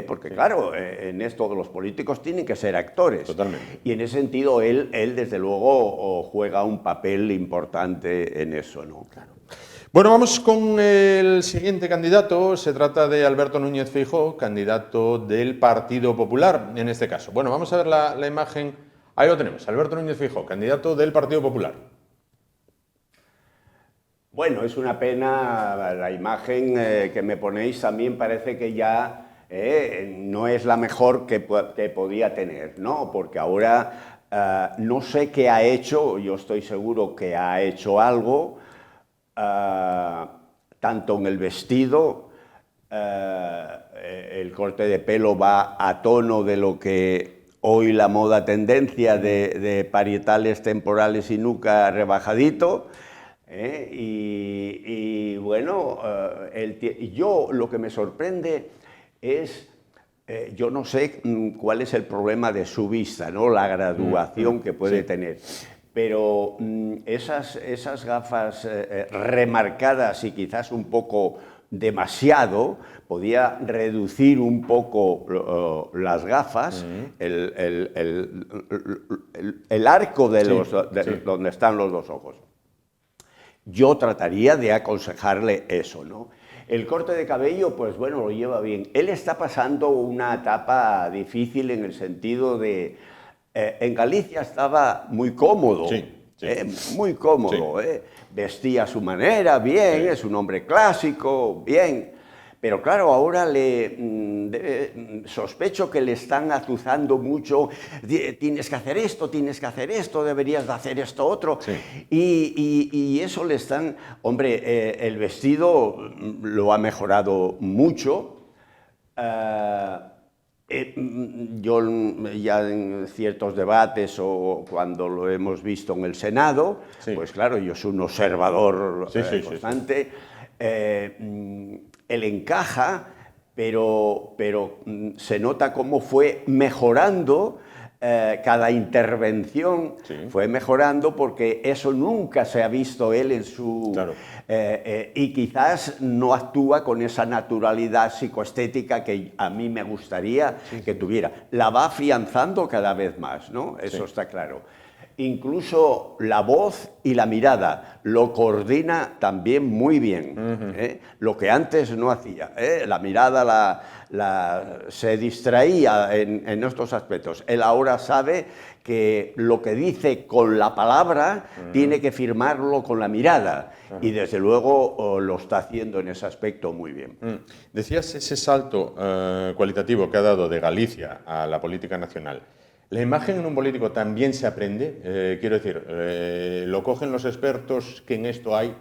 C: Porque claro, en esto los políticos tienen que ser actores.
A: Totalmente.
C: Y en ese sentido él desde luego juega un papel importante en eso, ¿no? Claro.
A: Bueno, vamos con el siguiente candidato. Se trata de Alberto Núñez Feijóo, candidato del Partido Popular, en este caso. Bueno, vamos a ver la imagen. Ahí lo tenemos, Alberto Núñez Feijóo, candidato del Partido Popular.
C: Bueno, es una pena la imagen que me ponéis, también parece que ya no es la mejor que podía tener, ¿no? Porque ahora no sé qué ha hecho, yo estoy seguro que ha hecho algo, tanto en el vestido, el corte de pelo va a tono de lo que hoy la moda tendencia de parietales temporales y nuca rebajadito, y bueno, yo lo que me sorprende es, yo no sé cuál es el problema de su vista, ¿no? La graduación que puede tener, pero esas gafas remarcadas y quizás un poco demasiado, podía reducir un poco las gafas, el arco de donde están los dos ojos. Yo trataría de aconsejarle eso, ¿no? El corte de cabello, pues bueno, lo lleva bien. Él está pasando una etapa difícil en el sentido de... en Galicia estaba muy cómodo, muy cómodo, vestía a su manera, bien, es un hombre clásico, bien. Pero claro, ahora sospecho que le están azuzando mucho, tienes que hacer esto, deberías de hacer esto otro. Y eso le están... Hombre, el vestido lo ha mejorado mucho. Yo ya en ciertos debates o cuando lo hemos visto en el Senado, pues claro, yo soy un observador constante. Él encaja, pero se nota cómo fue mejorando cada intervención, fue mejorando porque eso nunca se ha visto él en su...
A: Claro.
C: Y quizás no actúa con esa naturalidad psicoestética que a mí me gustaría que tuviera. La va afianzando cada vez más, ¿no? Eso está claro. Incluso la voz y la mirada lo coordina también muy bien, lo que antes no hacía. La mirada se distraía en estos aspectos. Él ahora sabe que lo que dice con la palabra tiene que firmarlo con la mirada y desde luego lo está haciendo en ese aspecto muy bien.
A: Decías ese salto cualitativo que ha dado de Galicia a la política nacional. ¿La imagen en un político también se aprende? Quiero decir, lo cogen los expertos que en esto hay,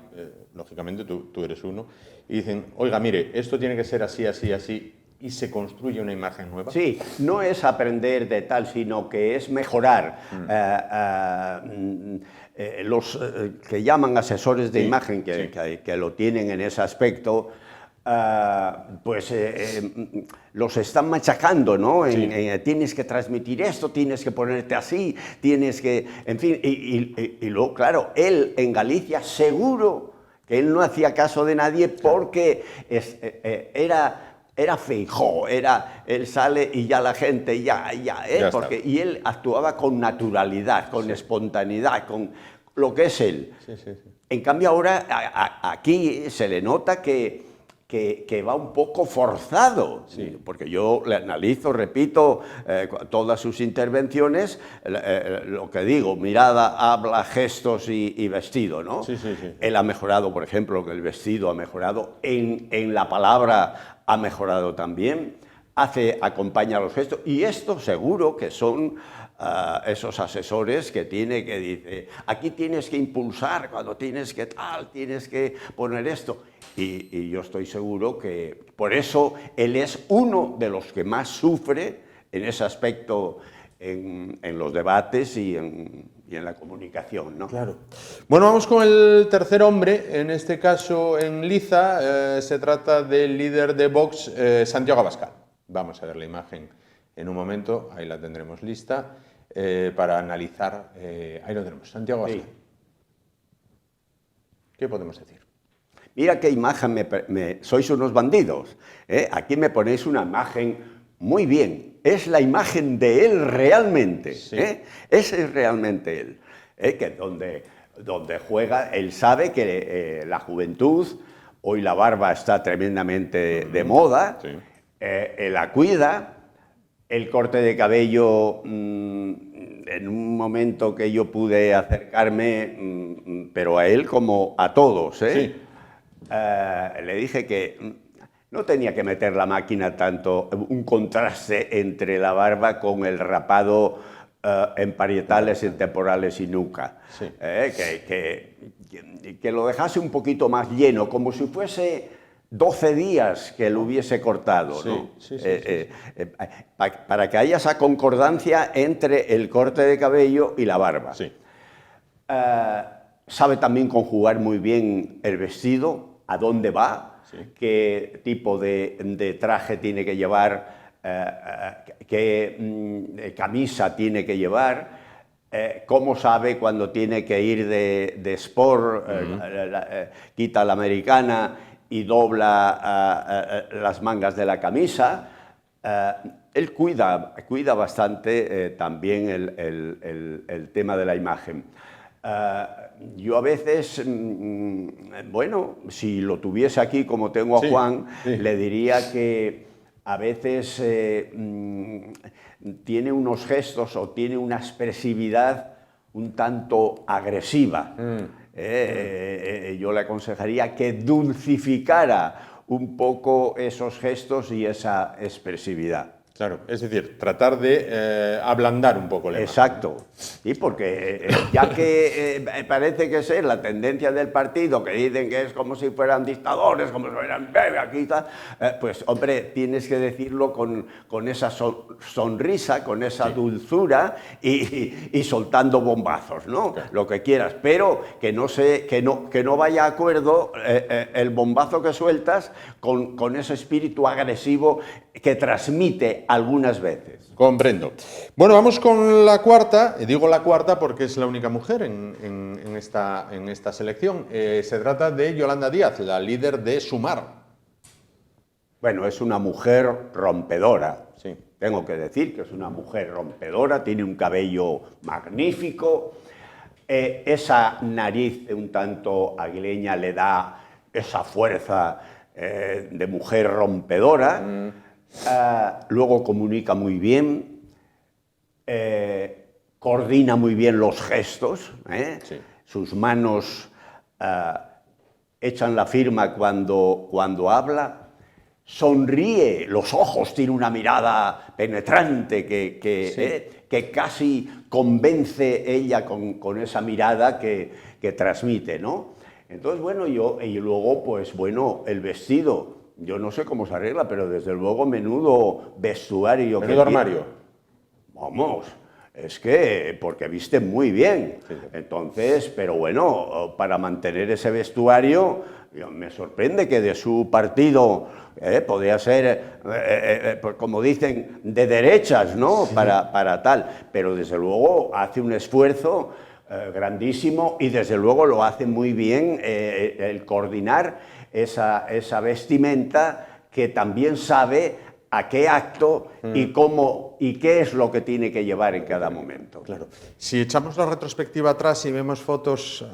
A: lógicamente tú eres uno, y dicen, oiga, mire, esto tiene que ser así, así, así, y se construye una imagen nueva.
C: Sí, no es aprender de tal, sino que es mejorar. Los que llaman asesores de imagen, que lo tienen en ese aspecto, pues los están machacando, ¿no? Tienes que transmitir esto, tienes que ponerte así, tienes que... En fin, y luego, claro, él en Galicia seguro que él no hacía caso de nadie porque era Feijóo, él sale y ya la gente, y él actuaba con naturalidad, con espontaneidad, con lo que es él. En cambio ahora aquí se le nota que va un poco forzado, porque yo le analizo, repito, todas sus intervenciones, lo que digo, mirada, habla, gestos y vestido, ¿no? Él ha mejorado, por ejemplo, el vestido ha mejorado, en la palabra ha mejorado también, acompaña los gestos, y esto seguro que son esos asesores que tiene, que dice, aquí tienes que impulsar, cuando tienes que tal, tienes que poner esto. Y yo estoy seguro que por eso él es uno de los que más sufre en ese aspecto en los debates y en la comunicación, ¿no?
A: Claro. Bueno, vamos con el tercer hombre, en este caso en liza, se trata del líder de Vox, Santiago Abascal. Vamos a ver la imagen en un momento, ahí la tendremos lista, para analizar, ahí lo tenemos, Santiago Abascal. Sí. ¿Qué podemos decir?
C: Mira qué imagen, sois unos bandidos, ¿eh? Aquí me ponéis una imagen muy bien, es la imagen de él realmente, sí. Ese es realmente él, que donde juega, él sabe que la juventud, hoy la barba está tremendamente de moda, sí. Él la cuida, el corte de cabello, en un momento que yo pude acercarme, pero a él como a todos, sí. Le dije que no tenía que meter la máquina tanto, un contraste entre la barba con el rapado en parietales, en temporales y nuca. Sí. Que lo dejase un poquito más lleno, como si fuese 12 días que lo hubiese cortado, ¿no? Sí, para que haya esa concordancia entre el corte de cabello y la barba. Sí. Sabe también conjugar muy bien el vestido, a dónde va, sí. Qué tipo de traje tiene que llevar, qué camisa tiene que llevar, cómo sabe cuando tiene que ir de sport, quita la americana y dobla las mangas de la camisa. Él cuida bastante también el tema de la imagen. Yo a veces, bueno, si lo tuviese aquí como tengo a sí, Juan, sí. Le diría que a veces tiene unos gestos o tiene una expresividad un tanto agresiva. Yo le aconsejaría que dulcificara un poco esos gestos y esa expresividad.
A: Claro, es decir, tratar de ablandar un poco la imagen.
C: Exacto, y porque ya que parece que es la tendencia del partido, que dicen que es como si fueran dictadores, como si fueran aquí y tal, pues hombre, tienes que decirlo con esa sonrisa, con esa sí. Dulzura y soltando bombazos, ¿no? Claro. Lo que quieras, pero que no vaya a acuerdo el bombazo que sueltas con ese espíritu agresivo que transmite algunas veces.
A: Comprendo. Bueno, vamos con la cuarta, digo la cuarta porque es la única mujer en esta selección. Se trata de Yolanda Díaz, la líder de Sumar.
C: Bueno, es una mujer rompedora, sí. Tengo que decir que es una mujer rompedora, tiene un cabello magnífico, esa nariz un tanto aguileña le da esa fuerza de mujer rompedora. Luego comunica muy bien, coordina muy bien los gestos, sí. Sus manos echan la firma cuando habla, sonríe, los ojos, tiene una mirada penetrante que casi convence ella con esa mirada que transmite, ¿no? Entonces, bueno, y luego, pues bueno, el vestido. Yo no sé cómo se arregla, pero desde luego menudo vestuario.
A: Menudo armario.
C: Vamos, es que porque viste muy bien. Sí. Entonces, pero bueno, para mantener ese vestuario, me sorprende que de su partido podría ser, como dicen, de derechas, ¿no? Sí. Para tal. Pero desde luego hace un esfuerzo grandísimo y desde luego lo hace muy bien el coordinar esa vestimenta, que también sabe a qué acto y cómo y qué es lo que tiene que llevar en cada momento.
A: Claro. Si echamos la retrospectiva atrás y vemos fotos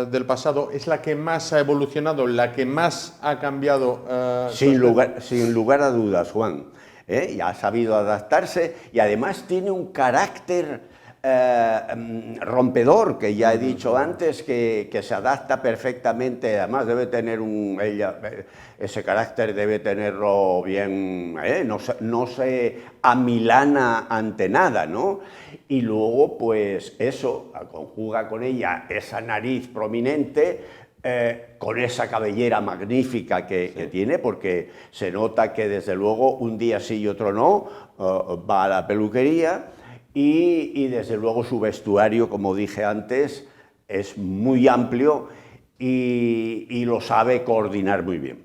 A: del pasado, ¿es la que más ha evolucionado, la que más ha cambiado?
C: Sin lugar a dudas, Juan. Y ha sabido adaptarse y además tiene un carácter rompedor, que ya he dicho antes, que se adapta perfectamente, además debe tener ese carácter debe tenerlo bien, no se amilana ante nada, ¿no? Y luego, pues eso, conjuga con ella esa nariz prominente, con esa cabellera magnífica que tiene, porque se nota que desde luego un día sí y otro no, va a la peluquería. Y desde luego su vestuario, como dije antes, es muy amplio y lo sabe coordinar muy bien.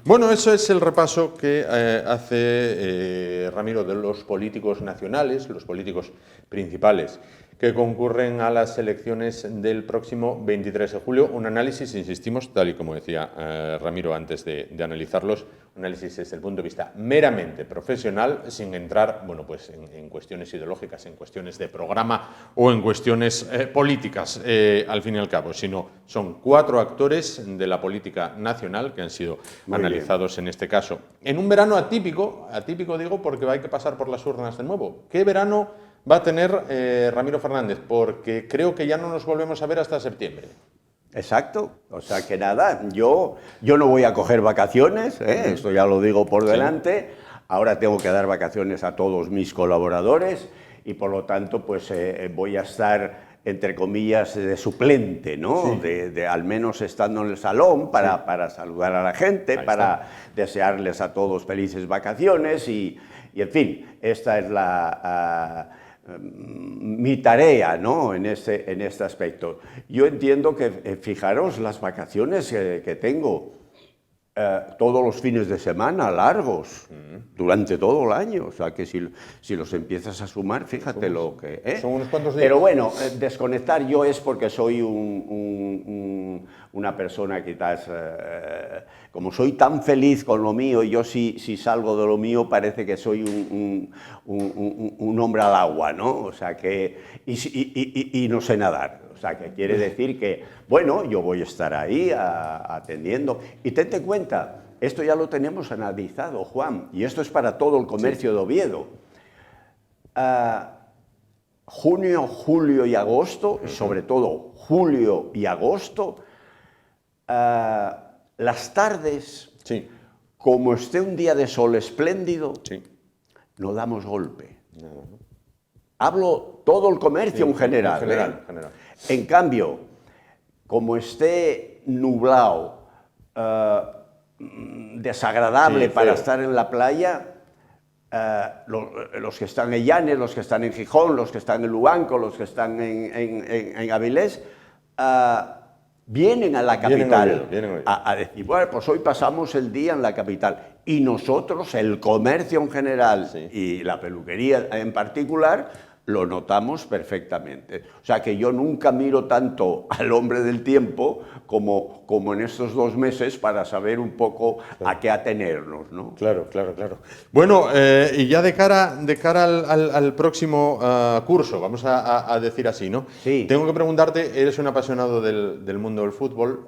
A: Bueno, eso es el repaso que hace Ramiro de los políticos nacionales, los políticos principales que concurren a las elecciones del próximo 23 de julio. Un análisis, insistimos, tal y como decía Ramiro antes de analizarlos, un análisis desde el punto de vista meramente profesional, sin entrar, bueno, pues en cuestiones ideológicas, en cuestiones de programa o en cuestiones políticas, al fin y al cabo, sino son 4 actores de la política nacional que han sido analizados en este caso. En un verano atípico digo, porque hay que pasar por las urnas de nuevo. ¿Qué verano va a tener Ramiro Fernández? Porque creo que ya no nos volvemos a ver hasta septiembre.
C: Exacto, o sea que nada, yo no voy a coger vacaciones, esto ya lo digo por delante, ahora tengo que dar vacaciones a todos mis colaboradores y por lo tanto pues voy a estar, entre comillas, de suplente, ¿no? De al menos estando en el salón para saludar a la gente, para desearles a todos felices vacaciones y en fin, esta es mi tarea, ¿no? en este aspecto. Yo entiendo que, fijaros, las vacaciones que tengo todos los fines de semana largos, durante todo el año, o sea que si los empiezas a sumar, fíjate lo que...
A: Son unos cuantos días.
C: Pero bueno, desconectar yo es porque soy una persona quizás, como soy tan feliz con lo mío, yo si salgo de lo mío parece que soy un hombre al agua, ¿no? O sea que... y no sé nadar. O sea, que quiere decir que, bueno, yo voy a estar ahí atendiendo. Y tente cuenta, esto ya lo tenemos analizado, Juan, y esto es para todo el comercio de Oviedo. Junio, julio y agosto, sobre todo julio y agosto, las tardes, como esté un día de sol espléndido, no damos golpe. Hablo todo el comercio en general. En cambio, como esté nublado, desagradable para estar en la playa, los que están en Llanes, los que están en Gijón, los que están en Luanco, los que están en Avilés, vienen a la capital a decir, bueno, pues hoy pasamos el día en la capital. Y nosotros, el comercio en general y la peluquería en particular, lo notamos perfectamente. O sea que yo nunca miro tanto al hombre del tiempo como en estos 2 meses para saber un poco a qué atenernos, ¿no?
A: Claro. Bueno, y ya de cara al próximo curso, vamos a decir así, ¿no?
C: Sí.
A: Tengo que preguntarte, eres un apasionado del mundo del fútbol,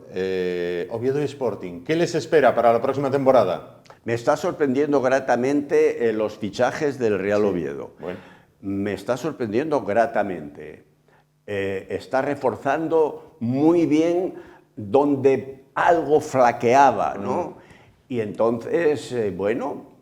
A: Oviedo Sporting, ¿qué les espera para la próxima temporada?
C: Me está sorprendiendo gratamente los fichajes del Real Oviedo.
A: Bueno.
C: Me está sorprendiendo gratamente. Está reforzando muy bien donde algo flaqueaba, ¿no? Y entonces, bueno,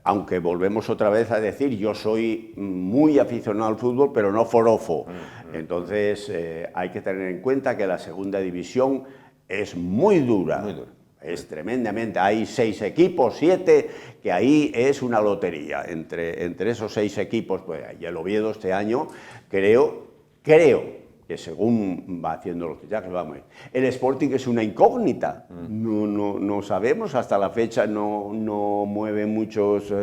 C: aunque volvemos otra vez a decir, yo soy muy aficionado al fútbol, pero no forofo. Entonces, hay que tener en cuenta que la segunda división es muy dura.
A: Muy dura.
C: Es tremendamente, hay 6 equipos, 7, que ahí es una lotería. Entre esos 6 equipos, pues y el Oviedo este año, creo que según va haciendo los fichajes, vamos. El Sporting es una incógnita, no sabemos, hasta la fecha no mueve muchos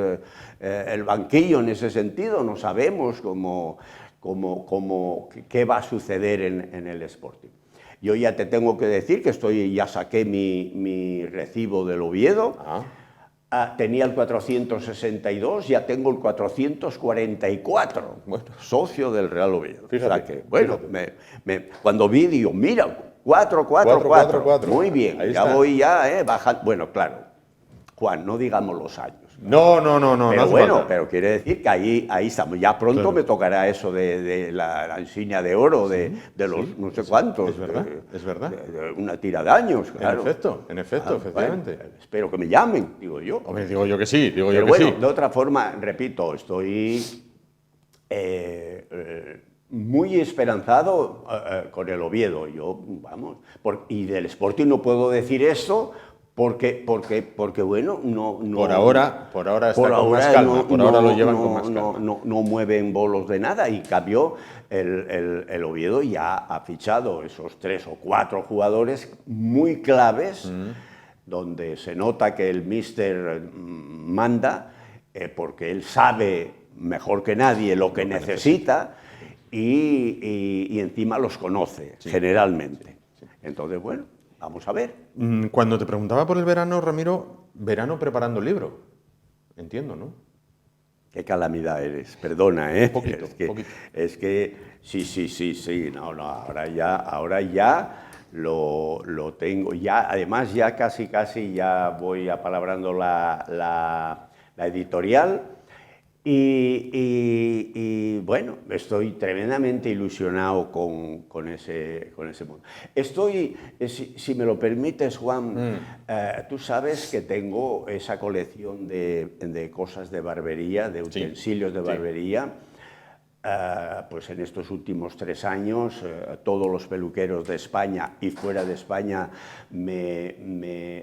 C: el banquillo en ese sentido, no sabemos qué va a suceder en el Sporting. Yo ya te tengo que decir que ya saqué mi recibo del Oviedo, tenía el 462, ya tengo el 444, socio del Real Oviedo.
A: Fíjate,
C: o sea que, bueno, cuando vi, digo, mira, 444, muy bien,
A: ahí
C: ya
A: está.
C: voy bajando. Bueno, claro, Juan, no digamos los años.
A: No
C: Pero
A: hace
C: bueno,
A: falta.
C: pero quiere decir que ahí estamos. Ya pronto
A: Claro.
C: me tocará eso de la insignia de oro de los
A: sí,
C: no sé cuántos.
A: es verdad, es verdad.
C: De una tira de años, claro.
A: En efecto, efectivamente.
C: Bueno, espero que me llamen, digo yo.
A: Hombre, digo yo que sí, digo
C: Pero
A: yo que
C: bueno,
A: sí.
C: de otra forma, repito, estoy muy esperanzado con el Oviedo. Yo, vamos, y del Sporting no puedo decir eso porque bueno, no...
A: Por ahora está
C: por
A: con más
C: ahora
A: calma, por ahora lo llevan con más calma.
C: no mueven bolos de nada, y cambio el Oviedo ya ha fichado esos 3 o 4 jugadores muy claves, donde se nota que el míster manda, porque él sabe mejor que nadie lo que necesita y encima los conoce, generalmente. Entonces, bueno, vamos a ver.
A: Cuando te preguntaba por el verano, Ramiro, verano preparando el libro. Entiendo, ¿no?
C: Qué calamidad eres, perdona, ¿eh?
A: Poquito, poquito.
C: Es que sí, no, ahora ya lo tengo, ya, además ya casi ya voy apalabrando la editorial. Y bueno, estoy tremendamente ilusionado con ese mundo. Estoy, si me lo permites, Juan, tú sabes que tengo esa colección de cosas de barbería, de utensilios de barbería. Pues en estos últimos 3 años, todos los peluqueros de España y fuera de España,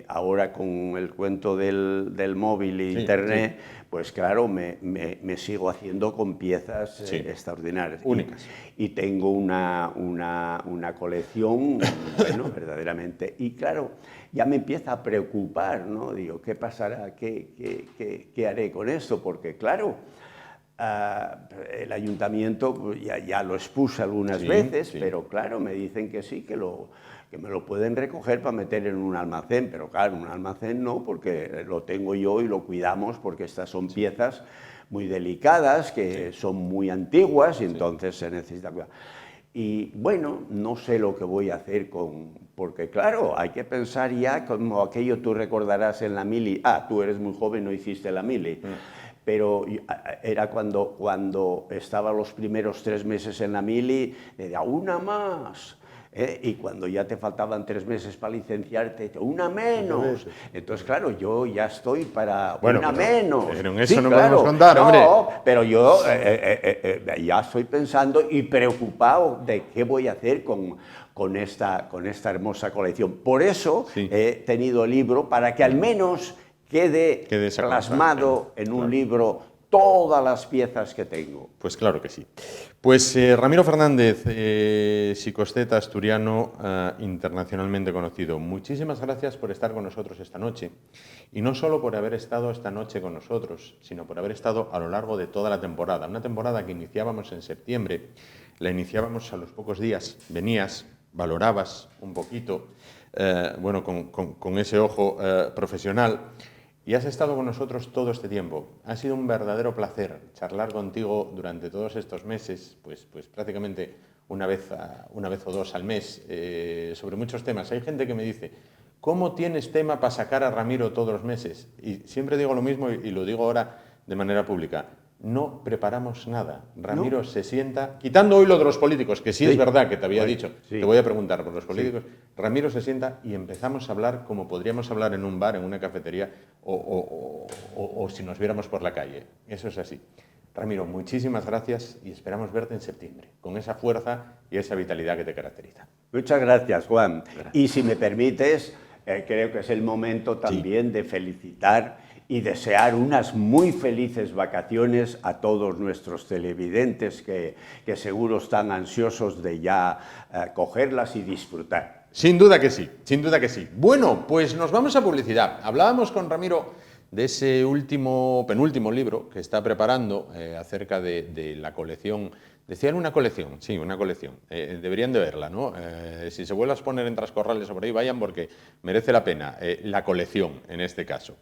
C: ahora con el cuento del móvil e internet, pues claro, me sigo haciendo con piezas extraordinarias.
A: Únicas.
C: Y tengo una colección, bueno, verdaderamente. Y claro, ya me empieza a preocupar, ¿no? Digo, ¿qué pasará? ¿Qué haré con esto? Porque claro, el ayuntamiento pues, ya lo expuse algunas veces, pero claro, me dicen que sí, que me lo pueden recoger para meter en un almacén, pero claro, un almacén no, porque lo tengo yo y lo cuidamos, porque estas son piezas muy delicadas, que son muy antiguas y entonces se necesita cuidar. Y bueno, no sé lo que voy a hacer porque claro, hay que pensar ya como aquello, tú recordarás en la mili, tú eres muy joven, no hiciste la mili, pero era cuando estaba los primeros 3 meses en la mili, decía, una más. Y cuando ya te faltaban 3 meses para licenciarte, una menos. Entonces, claro, yo ya estoy para una menos.
A: Pero en eso no podemos contar, hombre.
C: No, pero yo ya estoy pensando y preocupado de qué voy a hacer con esta hermosa colección. Por eso he tenido el libro, para que al menos quede plasmado en un libro todas las piezas que tengo.
A: Pues claro que sí. Pues Ramiro Fernández, psicosteta asturiano, internacionalmente conocido, muchísimas gracias por estar con nosotros esta noche. Y no solo por haber estado esta noche con nosotros, sino por haber estado a lo largo de toda la temporada. Una temporada que iniciábamos en septiembre, la iniciábamos a los pocos días, venías, valorabas un poquito, bueno, con ese ojo profesional. Y has estado con nosotros todo este tiempo. Ha sido un verdadero placer charlar contigo durante todos estos meses, pues prácticamente una vez o dos al mes, sobre muchos temas. Hay gente que me dice, ¿cómo tienes tema para sacar a Ramiro todos los meses? Y siempre digo lo mismo y lo digo ahora de manera pública. No preparamos nada. Ramiro se sienta, quitando hoy lo de los políticos, que sí es verdad que te había dicho, te voy a preguntar por los políticos. Ramiro se sienta y empezamos a hablar como podríamos hablar en un bar, en una cafetería o si nos viéramos por la calle. Eso es así. Ramiro, muchísimas gracias y esperamos verte en septiembre, con esa fuerza y esa vitalidad que te caracteriza.
C: Muchas gracias, Juan. Y si me permites, creo que es el momento también de felicitar y desear unas muy felices vacaciones a todos nuestros televidentes que seguro están ansiosos de ya cogerlas y disfrutar.
A: Sin duda que sí, sin duda que sí. Bueno, pues nos vamos a publicidad. Hablábamos con Ramiro de ese penúltimo libro que está preparando acerca de la colección. Decían una colección, sí, una colección. Deberían de verla, ¿no? Si se vuelve a poner en Trascorrales o por ahí, vayan porque merece la pena. La colección, en este caso.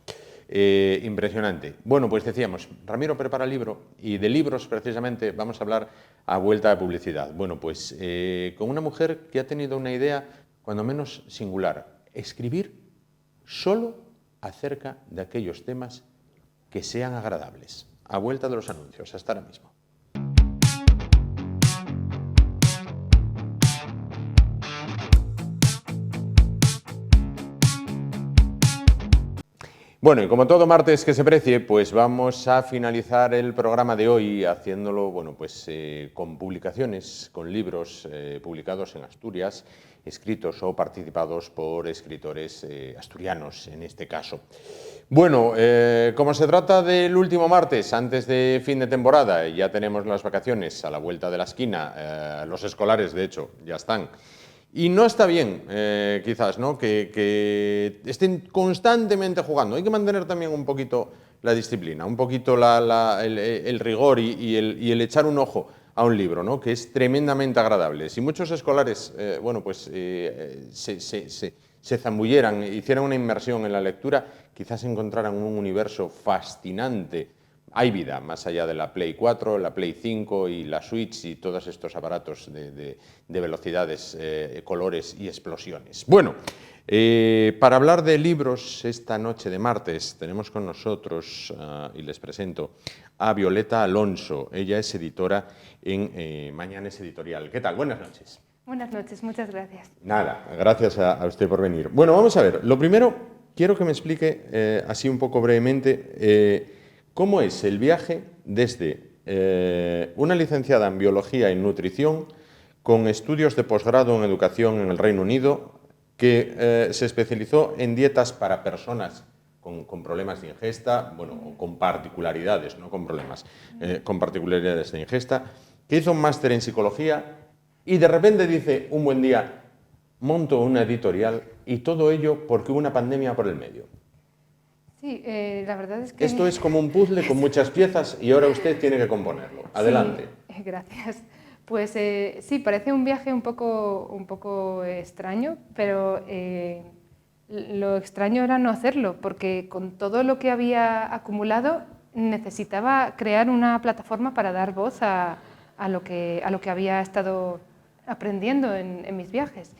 A: Impresionante. Bueno, pues decíamos, Ramiro prepara libro y de libros precisamente vamos a hablar a vuelta de publicidad. Bueno, pues con una mujer que ha tenido una idea cuando menos singular, escribir solo acerca de aquellos temas que sean agradables. A vuelta de los anuncios, hasta ahora mismo. Bueno, y como todo martes que se precie, pues vamos a finalizar el programa de hoy haciéndolo, bueno, pues con publicaciones, con libros publicados en Asturias, escritos o participados por escritores asturianos, en este caso. Bueno, como se trata del último martes, antes de fin de temporada, ya tenemos las vacaciones a la vuelta de la esquina, los escolares, de hecho, ya están. Y no está bien, quizás, ¿no? que estén constantemente jugando. Hay que mantener también un poquito la disciplina, un poquito el rigor y el echar un ojo a un libro, ¿no? Que es tremendamente agradable. Si muchos escolares, bueno, pues se zambulleran, hicieran una inmersión en la lectura, quizás encontraran un universo fascinante. Hay vida más allá de la Play 4, la Play 5 y la Switch y todos estos aparatos de velocidades, colores y explosiones. Bueno, para hablar de libros esta noche de martes tenemos con nosotros, y les presento, a Violeta Alonso. Ella es editora en Mañanes Editorial. ¿Qué tal? Buenas noches.
D: Buenas noches, muchas gracias.
A: Nada, gracias a usted por venir. Bueno, vamos a ver. Lo primero, quiero que me explique, así un poco brevemente, ¿cómo es el viaje desde una licenciada en Biología y Nutrición con estudios de posgrado en Educación en el Reino Unido, que se especializó en dietas para personas con problemas de ingesta, bueno, o con particularidades, no con problemas, con particularidades de ingesta, que hizo un máster en Psicología y de repente dice un buen día, monto una editorial y todo ello porque hubo una pandemia por el medio?
D: Sí, la verdad es que...
A: Esto es como un puzzle con muchas piezas y ahora usted tiene que componerlo. Adelante.
D: Sí, gracias. Pues sí, parece un viaje un poco extraño, pero lo extraño era no hacerlo, porque con todo lo que había acumulado necesitaba crear una plataforma para dar voz a lo que había estado aprendiendo en mis viajes.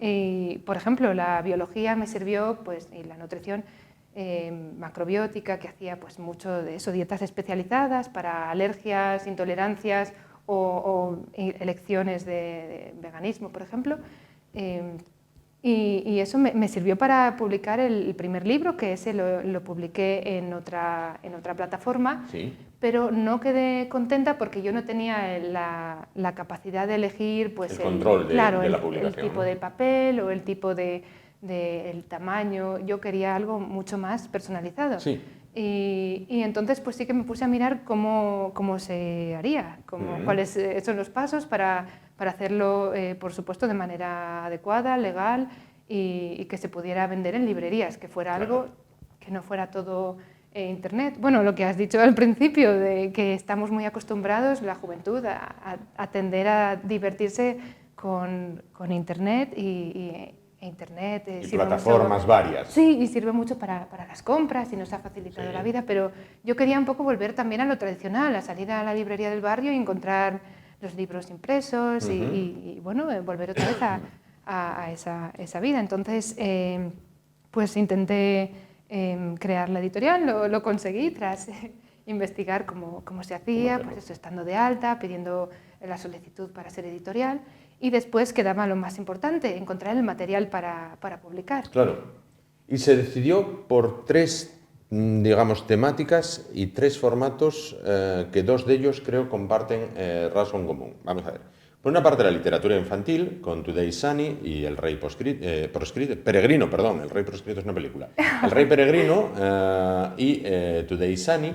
D: Y, por ejemplo, la biología me sirvió, pues, y la nutrición macrobiótica, que hacía pues mucho de eso, dietas especializadas para alergias, intolerancias o elecciones de veganismo, por ejemplo. Y eso me sirvió para publicar el primer libro, que ese lo publiqué en otra plataforma,
A: Sí.
D: pero no quedé contenta porque yo no tenía la capacidad de elegir pues,
A: el control de la publicación,
D: el tipo,
A: ¿no?,
D: de papel o el tipo del tamaño. Yo quería algo mucho más personalizado.
A: Sí.
D: Y entonces pues sí que me puse a mirar cómo se haría, cuáles son los pasos para hacerlo, por supuesto, de manera adecuada, legal y que se pudiera vender en librerías, que fuera algo que no fuera todo Internet. Bueno, lo que has dicho al principio, de que estamos muy acostumbrados, la juventud, a tender a divertirse con Internet y Internet
A: Y
D: sirve
A: plataformas
D: mucho,
A: varias.
D: Sí, y sirve mucho para las compras y nos ha facilitado
A: Sí.
D: la vida, pero yo quería un poco volver también a lo tradicional, a salir a la librería del barrio y encontrar los libros impresos y bueno, volver otra vez a esa vida. Entonces, pues intenté crear la editorial, lo conseguí tras investigar cómo se hacía, pues eso, estando de alta, pidiendo la solicitud para ser editorial. Y después quedaba lo más importante, encontrar el material para publicar.
A: Claro. Y se decidió por tres, digamos, temáticas y tres formatos que dos de ellos creo comparten rasgo en común. Vamos a ver. Por una parte la literatura infantil, con Today's Sunny y El Rey Peregrino, perdón, El Rey Proscrito es una película. El Rey Peregrino y Today's Sunny,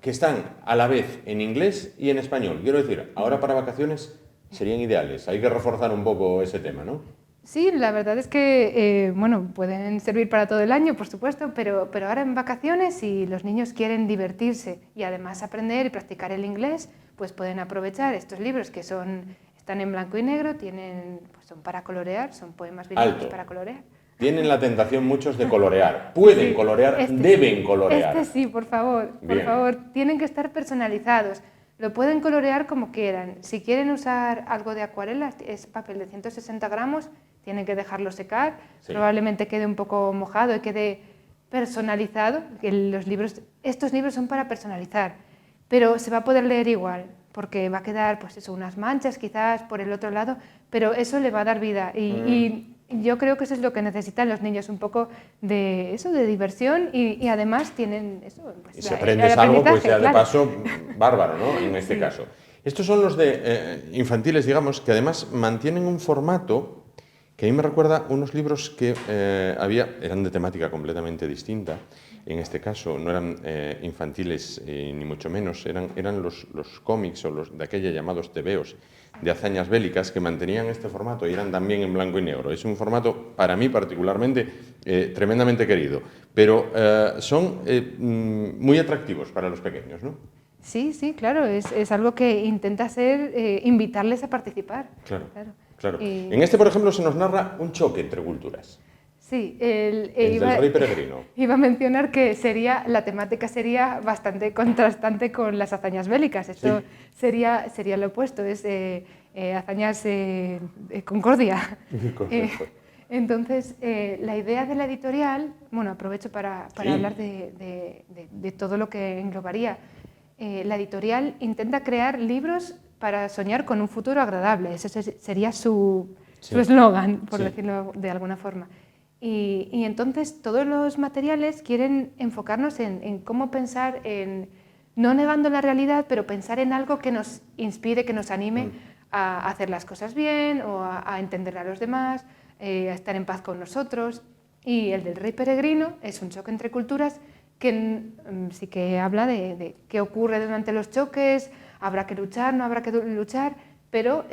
A: que están a la vez en inglés y en español. Quiero decir, ahora para vacaciones serían ideales. Hay que reforzar un poco ese tema, ¿no?
D: Sí, la verdad es que, bueno, pueden servir para todo el año, por supuesto, pero ahora en vacaciones, si los niños quieren divertirse y además aprender y practicar el inglés, pues pueden aprovechar estos libros que están en blanco y negro, pues son para colorear, son poemas bilingües para colorear.
A: Tienen la tentación muchos de colorear. Pueden colorear, deben colorear.
D: Sí, por favor, tienen que estar personalizados. Lo pueden colorear como quieran. Si quieren usar algo de acuarela, es papel de 160 gramos, tienen que dejarlo secar, probablemente quede un poco mojado y quede personalizado, que estos libros son para personalizar, pero se va a poder leer igual, porque va a quedar pues eso, unas manchas quizás por el otro lado, pero eso le va a dar vida y yo creo que eso es lo que necesitan los niños, un poco de eso, de diversión y además tienen eso. Pues,
A: y si aprendes
D: el
A: algo, pues ya
D: claro.
A: de paso, bárbaro, ¿no? En este caso. Estos son los de infantiles, digamos, que además mantienen un formato que a mí me recuerda unos libros que eran de temática completamente distinta. En este caso no eran infantiles ni mucho menos, eran los cómics o los de aquella llamados tebeos de hazañas bélicas que mantenían este formato y eran también en blanco y negro. Es un formato, para mí particularmente, tremendamente querido, pero son muy atractivos para los pequeños, ¿no?
D: Sí, sí, claro, es algo que intenta hacer, invitarles a participar.
A: Claro. En este, por ejemplo, se nos narra un choque entre culturas.
D: Sí,
A: El del Rey Peregrino.
D: Iba a mencionar que la temática sería bastante contrastante con las hazañas bélicas. Esto sería lo opuesto, es hazañas concordia. Entonces, la idea de la editorial, bueno, aprovecho para hablar de todo lo que englobaría. La editorial intenta crear libros para soñar con un futuro agradable. Ese sería su eslogan, por decirlo de alguna forma. Y entonces todos los materiales quieren enfocarnos en cómo pensar no negando la realidad, pero pensar en algo que nos inspire, que nos anime a hacer las cosas bien o a entender a los demás, a estar en paz con nosotros. Y el del Rey Peregrino es un choque entre culturas que sí que habla de qué ocurre durante los choques, habrá que luchar, no habrá que luchar, pero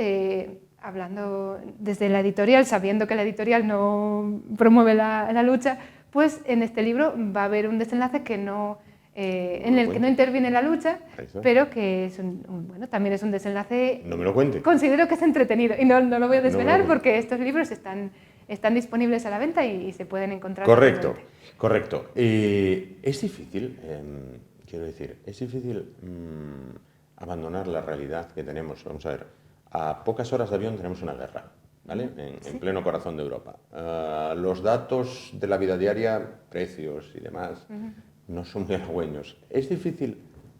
D: hablando desde la editorial, sabiendo que la editorial no promueve la lucha, pues en este libro va a haber un desenlace que en el que no interviene la lucha, pero que es bueno, también es un desenlace...
A: No me lo cuente.
D: Considero que es entretenido y no lo voy a desvelar porque estos libros están disponibles a la venta y se pueden encontrar.
A: Correcto. Es difícil, quiero decir, es difícil abandonar la realidad que tenemos. Vamos a ver, a pocas horas de avión tenemos una guerra, ¿vale? En pleno corazón de Europa. Los datos de la vida diaria, precios y demás, no son muy halagüeños. Es difícil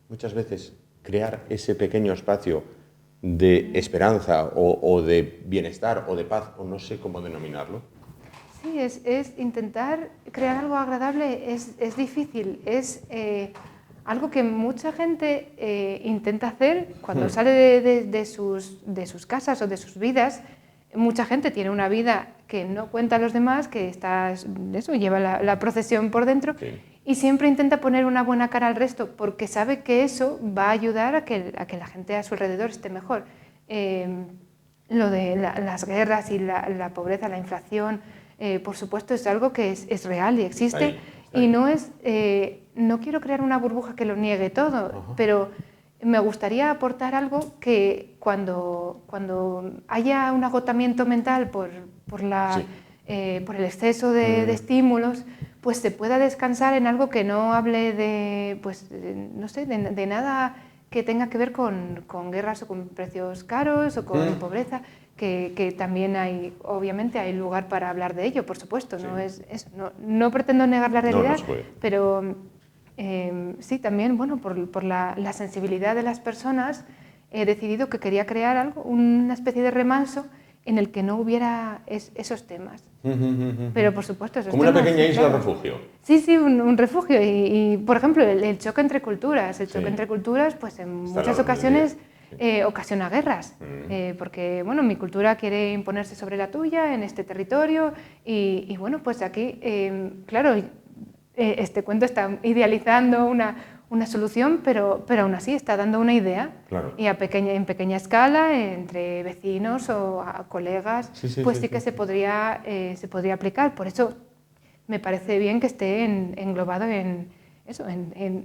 A: muchas veces crear ese pequeño espacio de esperanza o de bienestar o de paz, o no sé cómo denominarlo.
D: Sí, es intentar crear algo agradable, es difícil, es algo que mucha gente intenta hacer cuando sale de sus casas o de sus vidas. Mucha gente tiene una vida que no cuenta a los demás, que lleva la procesión por dentro y siempre intenta poner una buena cara al resto porque sabe que eso va a ayudar a que la gente a su alrededor esté mejor. Lo de las guerras y la pobreza, la inflación, por supuesto es algo que es real y existe y no quiero crear una burbuja que lo niegue todo, pero me gustaría aportar algo que cuando haya un agotamiento mental por el exceso de estímulos, pues se pueda descansar en algo que no hable de nada que tenga que ver con guerras o con precios caros o con pobreza, que también obviamente hay lugar para hablar de ello, por supuesto. No pretendo negar la realidad, pero sí, también, bueno, por la sensibilidad de las personas, he decidido que quería crear una especie de remanso en el que no hubiera esos temas. Pero, por supuesto, esos
A: como
D: temas,
A: una pequeña isla refugio.
D: Sí, un refugio. Y, por ejemplo, el choque entre culturas. El choque entre culturas, pues en muchas ocasiones ocasiona guerras. Porque, bueno, mi cultura quiere imponerse sobre la tuya en este territorio. Y bueno, pues aquí, claro, este cuento está idealizando una solución, pero aún así está dando una idea. Y en pequeña escala, entre vecinos o colegas, pues sí que se podría aplicar. Por eso me parece bien que esté englobado en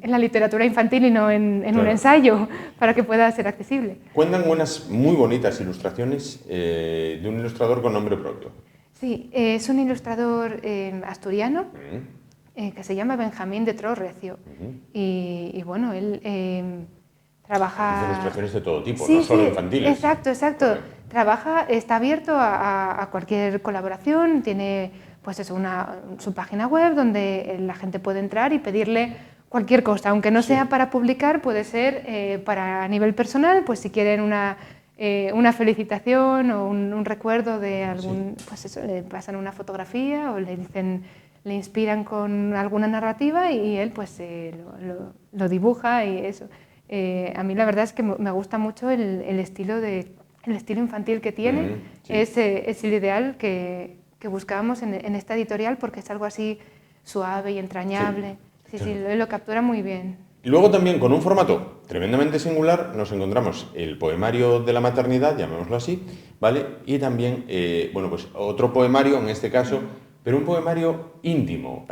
D: la literatura infantil y no en un ensayo, para que pueda ser accesible.
A: Cuentan unas muy bonitas ilustraciones de un ilustrador con nombre propio.
D: Sí, es un ilustrador asturiano, que se llama Benjamín de Tros Recio. Y bueno, él trabaja...
A: Hace ilustraciones de todo tipo, no solo infantiles.
D: Exacto. Está abierto a cualquier colaboración, tiene pues eso, su página web donde la gente puede entrar y pedirle cualquier cosa, aunque no sea para publicar, puede ser para a nivel personal, pues si quieren una felicitación o un recuerdo de algún, pues eso, le pasan una fotografía o le inspiran con alguna narrativa y él pues lo dibuja y eso. A mí la verdad es que me gusta mucho el estilo infantil que tiene, es el ideal que buscábamos en esta editorial porque es algo así suave y entrañable. Sí, lo captura muy bien.
A: Y luego también con un formato tremendamente singular nos encontramos el poemario de la maternidad, llamémoslo así, ¿vale? Y también, bueno, pues otro poemario en este caso, pero un poemario íntimo.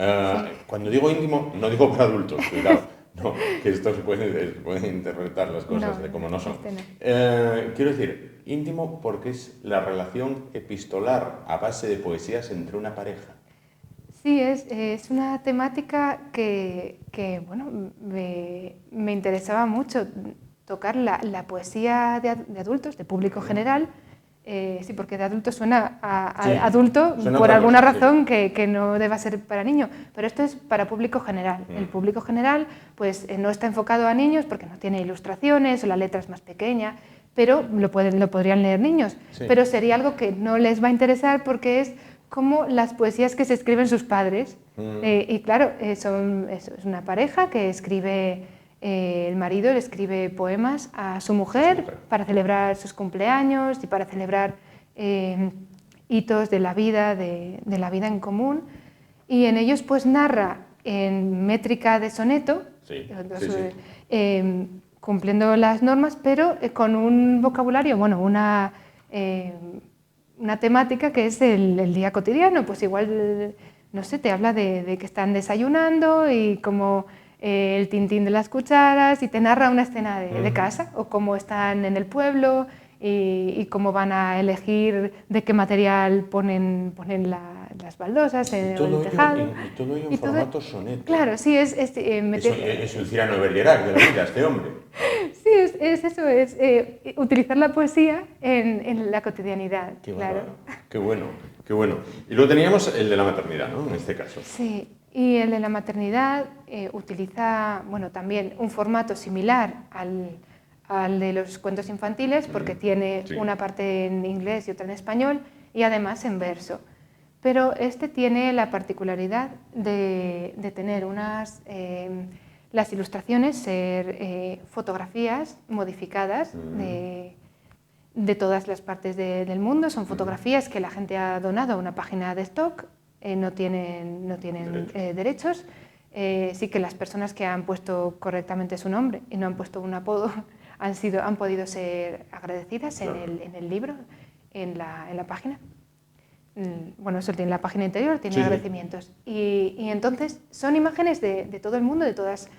A: Cuando digo íntimo, no digo para adultos, cuidado, no, que esto se puede interpretar las cosas de como no son. Quiero decir, íntimo porque es la relación epistolar a base de poesías entre una pareja.
D: Sí, es una temática que bueno, me interesaba mucho tocar la poesía de adultos, de público general. Sí, porque de adulto suena a adulto por alguna razón que no deba ser para niño, pero esto es para público general. El público general pues no está enfocado a niños porque no tiene ilustraciones o la letra es más pequeña, pero lo podrían leer niños. Pero sería algo que no les va a interesar porque es como las poesías que se escriben sus padres. Y claro, es una pareja que escribe, el marido le escribe poemas a su mujer para celebrar sus cumpleaños y para celebrar hitos de la vida, de la vida en común. Y en ellos pues narra en métrica de soneto, cumpliendo las normas, pero con un vocabulario, bueno, una temática que es el día cotidiano, pues igual, no sé, te habla de que están desayunando y como el tintín de las cucharas y te narra una escena de casa o cómo están en el pueblo y cómo van a elegir de qué material ponen las baldosas en el tejado.
A: Y todo ello en formato soneto.
D: Claro, sí, es
A: un Cyrano de Bergerac de la vida, este hombre.
D: Sí, es eso, es utilizar la poesía en la cotidianidad.
A: Qué
D: claro.
A: Qué bueno, qué bueno. Y luego teníamos el de la maternidad, ¿no? En este caso.
D: Sí, y el de la maternidad utiliza, bueno, también un formato similar al de los cuentos infantiles porque tiene una parte en inglés y otra en español y además en verso. Pero este tiene la particularidad de tener las ilustraciones ser fotografías modificadas de todas las partes del mundo. Son fotografías que la gente ha donado a una página de stock, no tienen derechos. Sí que las personas que han puesto correctamente su nombre y no han puesto un apodo han podido ser agradecidas en el libro, en la página. Bueno, eso tiene la página interior, tiene agradecimientos. Y entonces son imágenes de todo el mundo, de todas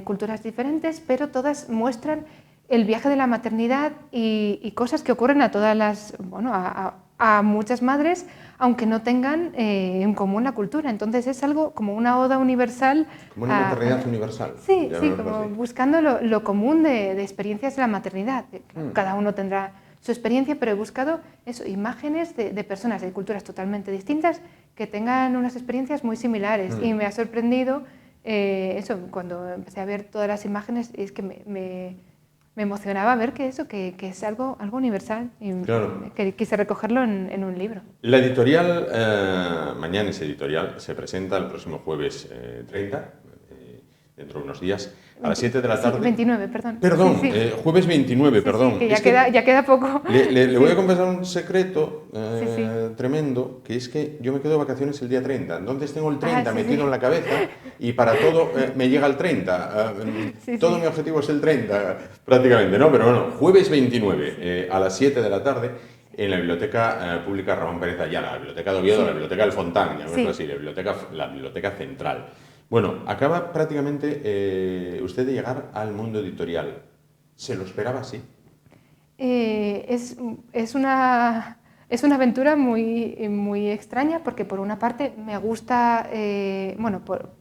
D: culturas diferentes, pero todas muestran el viaje de la maternidad y cosas que ocurren a todas las, bueno, a muchas madres, aunque no tengan en común la cultura. Entonces es algo como una oda universal.
A: Como una maternidad universal.
D: Sí, como buscando lo común de experiencias de la maternidad. Cada uno tendrá su experiencia, pero he buscado imágenes de personas de culturas totalmente distintas que tengan unas experiencias muy similares. Y me ha sorprendido cuando empecé a ver todas las imágenes, es que me emocionaba ver que es algo universal y que quise recogerlo en un libro.
A: La editorial, Mañanes Editorial, se presenta el próximo jueves 30, dentro de unos días, a las 7 de la tarde.
D: 29, perdón.
A: Perdón, jueves 29, perdón.
D: Sí, que ya queda poco.
A: Le voy a confesar un secreto tremendo, que es que yo me quedo de vacaciones el día 30. Entonces tengo el 30 metido en la cabeza y para todo me llega el 30. Todo mi objetivo es el 30, prácticamente, ¿no? Pero bueno, jueves 29, a las 7 de la tarde, en la Biblioteca Pública Ramón Pérez Ayala, la Biblioteca de Oviedo, la Biblioteca del Fontán, llamémoslo así, la Biblioteca Central. Bueno, acaba prácticamente usted de llegar al mundo editorial. ¿Se lo esperaba así?
D: Es una aventura muy extraña porque por una parte me gusta,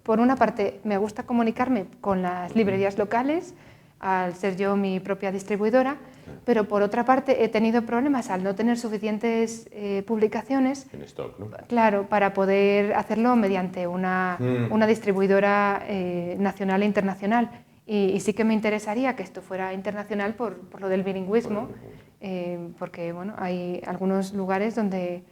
D: por una parte me gusta comunicarme con las librerías locales al ser yo mi propia distribuidora, pero por otra parte he tenido problemas al no tener suficientes publicaciones,
A: En stock, ¿no?
D: claro, para poder hacerlo mediante una distribuidora nacional e internacional. Y sí que me interesaría que esto fuera internacional por lo del bilingüismo, porque bueno, hay algunos lugares donde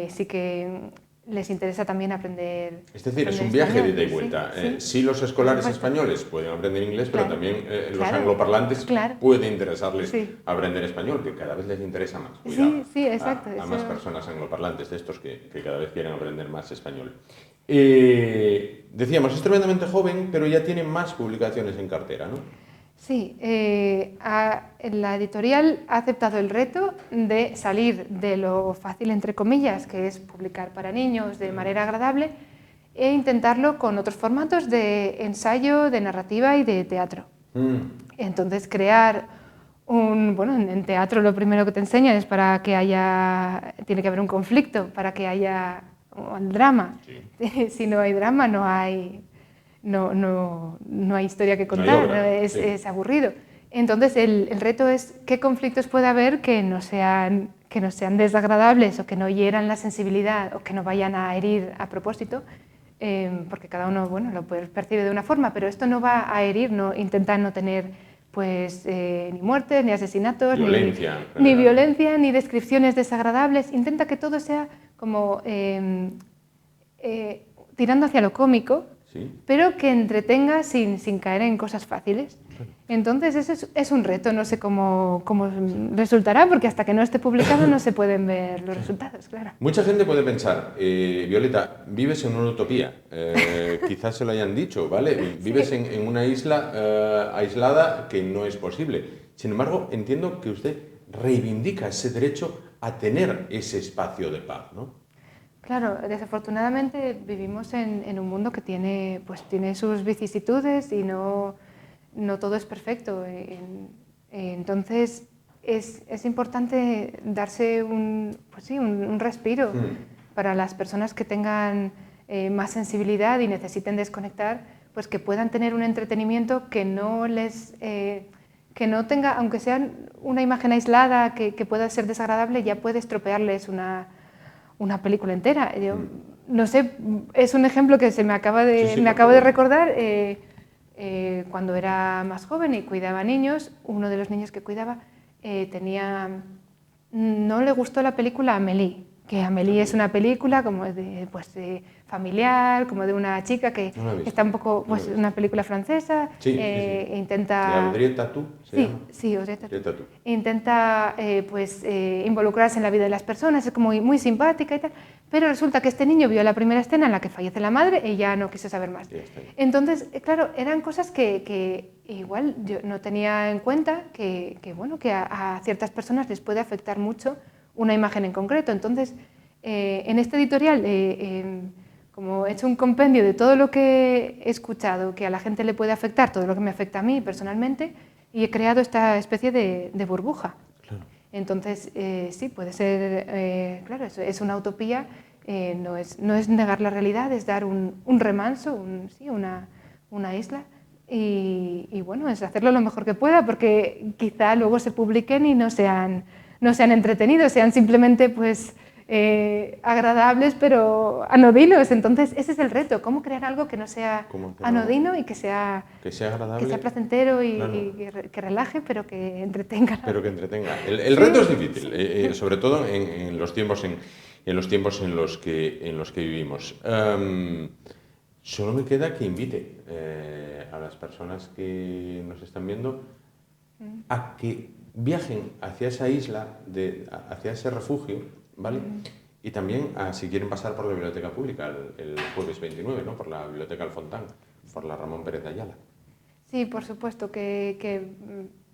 D: sí que les interesa también aprender.
A: Es decir, es un
D: español.
A: viaje de ida y vuelta. Sí, los escolares españoles pueden aprender inglés, pero
D: Claro,
A: también los
D: claro,
A: angloparlantes
D: claro.
A: puede interesarles
D: Sí.
A: aprender español, que cada vez les interesa más. Cuidado,
D: Sí, exacto.
A: a
D: eso-
A: más personas angloparlantes de estos que cada vez quieren aprender más español. Decíamos, es tremendamente joven, pero ya tiene más publicaciones en cartera, ¿no?
D: Sí, la editorial ha aceptado el reto de salir de lo fácil, entre comillas, que es publicar para niños de manera agradable, e intentarlo con otros formatos de ensayo, de narrativa y de teatro. Entonces, crear bueno, en teatro lo primero que te enseñan es para que tiene que haber un conflicto, para que haya un drama. Sí. Si no hay drama, no hay historia que contar,
A: obra,
D: es aburrido. Entonces el reto es qué conflictos puede haber que no sean desagradables o que no hieran la sensibilidad o que no vayan a herir a propósito, porque cada uno lo percibe de una forma, pero esto no va a herir, intenta no tener ni muertes, ni asesinatos, ni violencia, ni descripciones desagradables. Intenta que todo sea como tirando hacia lo cómico,
A: Sí.
D: pero que entretenga sin caer en cosas fáciles. Entonces ese es un reto, no sé cómo resultará, porque hasta que no esté publicado no se pueden ver los resultados, claro.
A: Mucha gente puede pensar, Violeta, vives en una utopía, quizás se lo hayan dicho, ¿vale? Vives en una isla aislada que no es posible. Sin embargo, entiendo que usted reivindica ese derecho a tener ese espacio de paz, ¿no?
D: Claro, desafortunadamente vivimos en un mundo que tiene sus vicisitudes y no todo es perfecto. Entonces es importante darse un respiro para las personas que tengan más sensibilidad y necesiten desconectar, pues que puedan tener un entretenimiento que no tenga, aunque sea una imagen aislada que pueda ser desagradable, ya puede estropearles una película entera. Yo no sé, es un ejemplo que me acabo de recordar. Cuando era más joven y cuidaba niños, uno de los niños que cuidaba no le gustó la película Amélie, que Amélie es una película como familiar, como de una chica que está un poco, una película francesa, intenta...
A: Audrey Tautou se llama.
D: Sí, Audrey Tautou. Intenta involucrarse en la vida de las personas, es como muy simpática y tal, pero resulta que este niño vio la primera escena en la que fallece la madre y ya no quiso saber más. Entonces, claro, eran cosas que igual yo no tenía en cuenta, que a ciertas personas les puede afectar mucho una imagen en concreto. Entonces, en este editorial, como he hecho un compendio de todo lo que he escuchado que a la gente le puede afectar, todo lo que me afecta a mí personalmente, y he creado esta especie de burbuja. Claro. Entonces, sí, puede ser, claro, es una utopía, no es negar la realidad, es dar un remanso, una isla, y bueno, es hacerlo lo mejor que pueda, porque quizá luego se publiquen y no sean entretenidos, sean simplemente agradables pero anodinos. Entonces ese es el reto, cómo crear algo que no sea anodino y que sea agradable, que sea placentero y, claro, y que relaje, pero que entretenga.
A: Pero que entretenga. El reto es difícil, sobre todo en los tiempos en los que vivimos. Solo me queda que invite a las personas que nos están viendo a que viajen hacia esa isla, hacia ese refugio, ¿vale? Y también, si quieren pasar por la biblioteca pública el jueves 29, ¿no? Por la biblioteca Alfontán, por la Ramón Pérez de Ayala.
D: Sí, por supuesto, que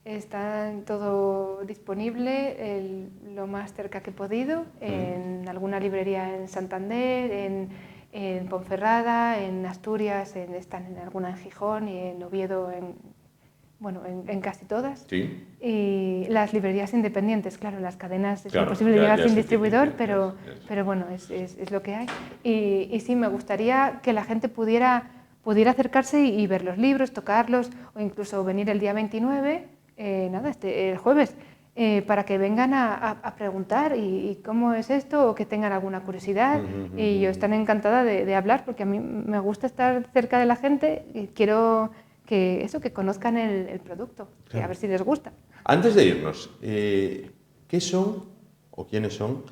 D: está todo disponible lo más cerca que he podido, en alguna librería en Santander, en Ponferrada, en Asturias, están en alguna en Gijón y en Oviedo, en casi todas.
A: Sí.
D: Y las librerías independientes, claro, las cadenas es imposible llegar sin distribuidor, pero bueno, es lo que hay. Y sí, me gustaría que la gente pudiera acercarse y ver los libros, tocarlos, o incluso venir el día 29, el jueves, para que vengan a preguntar y cómo es esto o que tengan alguna curiosidad. Y yo estaré encantada de hablar porque a mí me gusta estar cerca de la gente y quiero que conozcan el producto, que a ver si les gusta.
A: Antes de irnos, ¿qué son o quiénes son?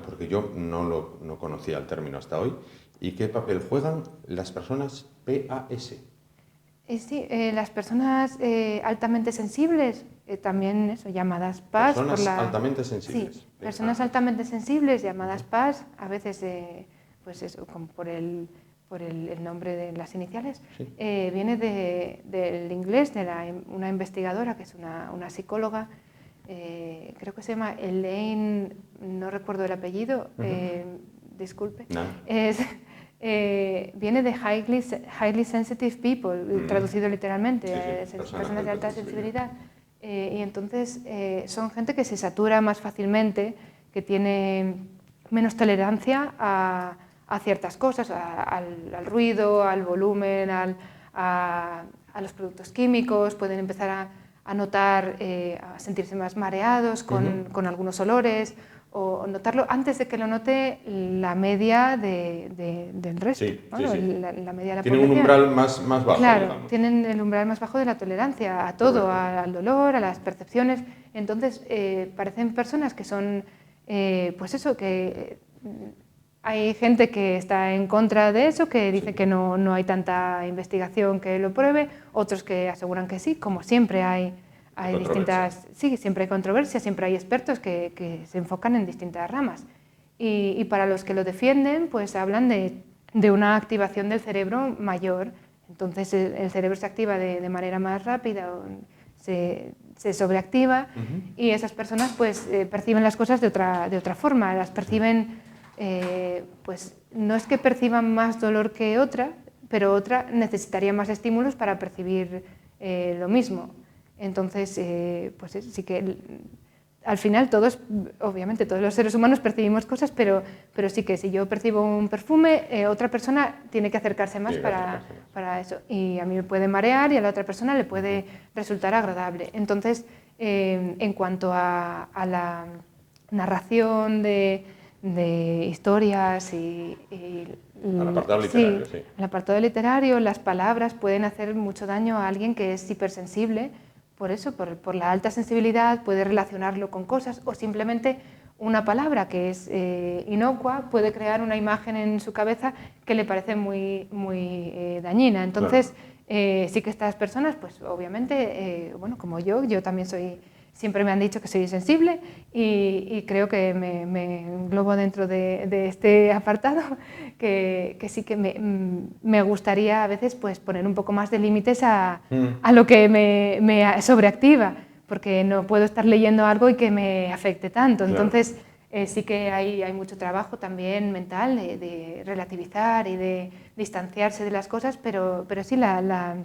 A: Porque yo no conocía el término hasta hoy. ¿Y qué papel juegan las personas PAS?
D: Sí, las personas altamente sensibles, también eso, llamadas PAS.
A: Personas altamente sensibles.
D: Sí, personas altamente sensibles, llamadas PAS, a veces pues eso, como por el nombre de las iniciales,
A: sí.
D: Viene del inglés, de una investigadora que es una psicóloga, creo que se llama Elaine, no recuerdo el apellido, disculpe. No. Viene de highly sensitive people, traducido literalmente, sí, personas de alta sensibilidad. Y entonces son gente que se satura más fácilmente, que tiene menos tolerancia a ciertas cosas, al ruido, al volumen, a los productos químicos, pueden empezar a notar, a sentirse más mareados con algunos olores, o notarlo antes de que lo note la media del resto.
A: Sí,
D: bueno,
A: sí, sí.
D: La media de la
A: tienen
D: población.
A: Un umbral más bajo.
D: Claro,
A: digamos.
D: Tienen el umbral más bajo de la tolerancia a todo, al dolor, a las percepciones. Entonces, parecen personas que son, pues eso, que hay gente que está en contra de eso, que dice que no hay tanta investigación que lo pruebe, otros que aseguran que sí, como siempre hay distintas, sí, siempre hay controversias, siempre hay expertos que se enfocan en distintas ramas. Y para los que lo defienden, pues hablan de una activación del cerebro mayor. Entonces el cerebro se activa de manera más rápida, se sobreactiva, y esas personas pues perciben las cosas de otra forma, las perciben, pues no es que perciban más dolor que otra, pero otra necesitaría más estímulos para percibir lo mismo. Entonces, pues sí que al final obviamente todos los seres humanos percibimos cosas, pero sí que si yo percibo un perfume, otra persona tiene que acercarse más para eso. Y a mí me puede marear y a la otra persona le puede resultar agradable. Entonces, en cuanto a la narración de historias y
A: al apartado literario, sí.
D: El apartado literario, las palabras pueden hacer mucho daño a alguien que es hipersensible. Por eso, por la alta sensibilidad, puede relacionarlo con cosas, o simplemente una palabra que es inocua puede crear una imagen en su cabeza que le parece muy dañina. Entonces, sí que estas personas, pues obviamente, bueno, como yo también siempre me han dicho que soy sensible y creo que me englobo dentro de este apartado, que sí que me gustaría a veces pues poner un poco más de límites a lo que me sobreactiva, porque no puedo estar leyendo algo y que me afecte tanto. Claro. Entonces sí que hay mucho trabajo también mental de relativizar y de distanciarse de las cosas, pero sí la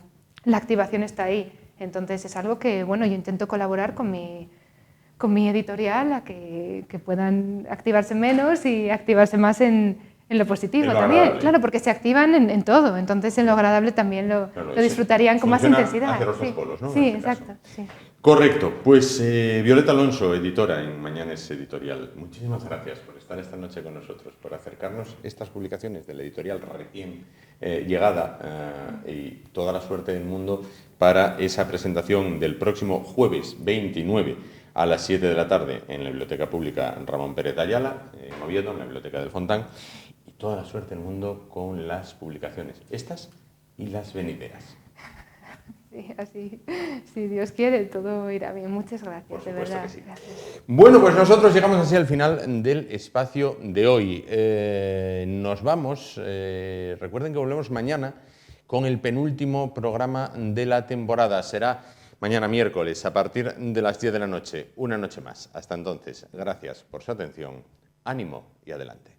D: activación está ahí. Entonces es algo que, bueno, yo intento colaborar con mi editorial a que puedan activarse menos y activarse más en lo positivo también. Agradable. Claro, porque se activan en todo, entonces en lo agradable también lo disfrutarían con más intensidad.
A: Hacia los dos polos, ¿no?
D: Sí, exacto. Sí.
A: Correcto. Pues Violeta Alonso, editora en Mañanes Editorial, muchísimas gracias por estar esta noche con nosotros, por acercarnos estas publicaciones de la editorial recién llegada y toda la suerte del mundo para esa presentación del próximo jueves 29 a las 7 de la tarde en la Biblioteca Pública Ramón Pérez de Ayala, en Oviedo, en la Biblioteca del Fontán, y toda la suerte del mundo con las publicaciones, estas y las venideras.
D: Sí, así, si Dios quiere, todo irá bien. Muchas gracias, de verdad. Que sí. Gracias.
A: Bueno, pues nosotros llegamos así al final del espacio de hoy. Nos vamos. Recuerden que volvemos mañana con el penúltimo programa de la temporada. Será mañana miércoles a partir de las 10 de la noche. Una noche más. Hasta entonces, gracias por su atención. Ánimo y adelante.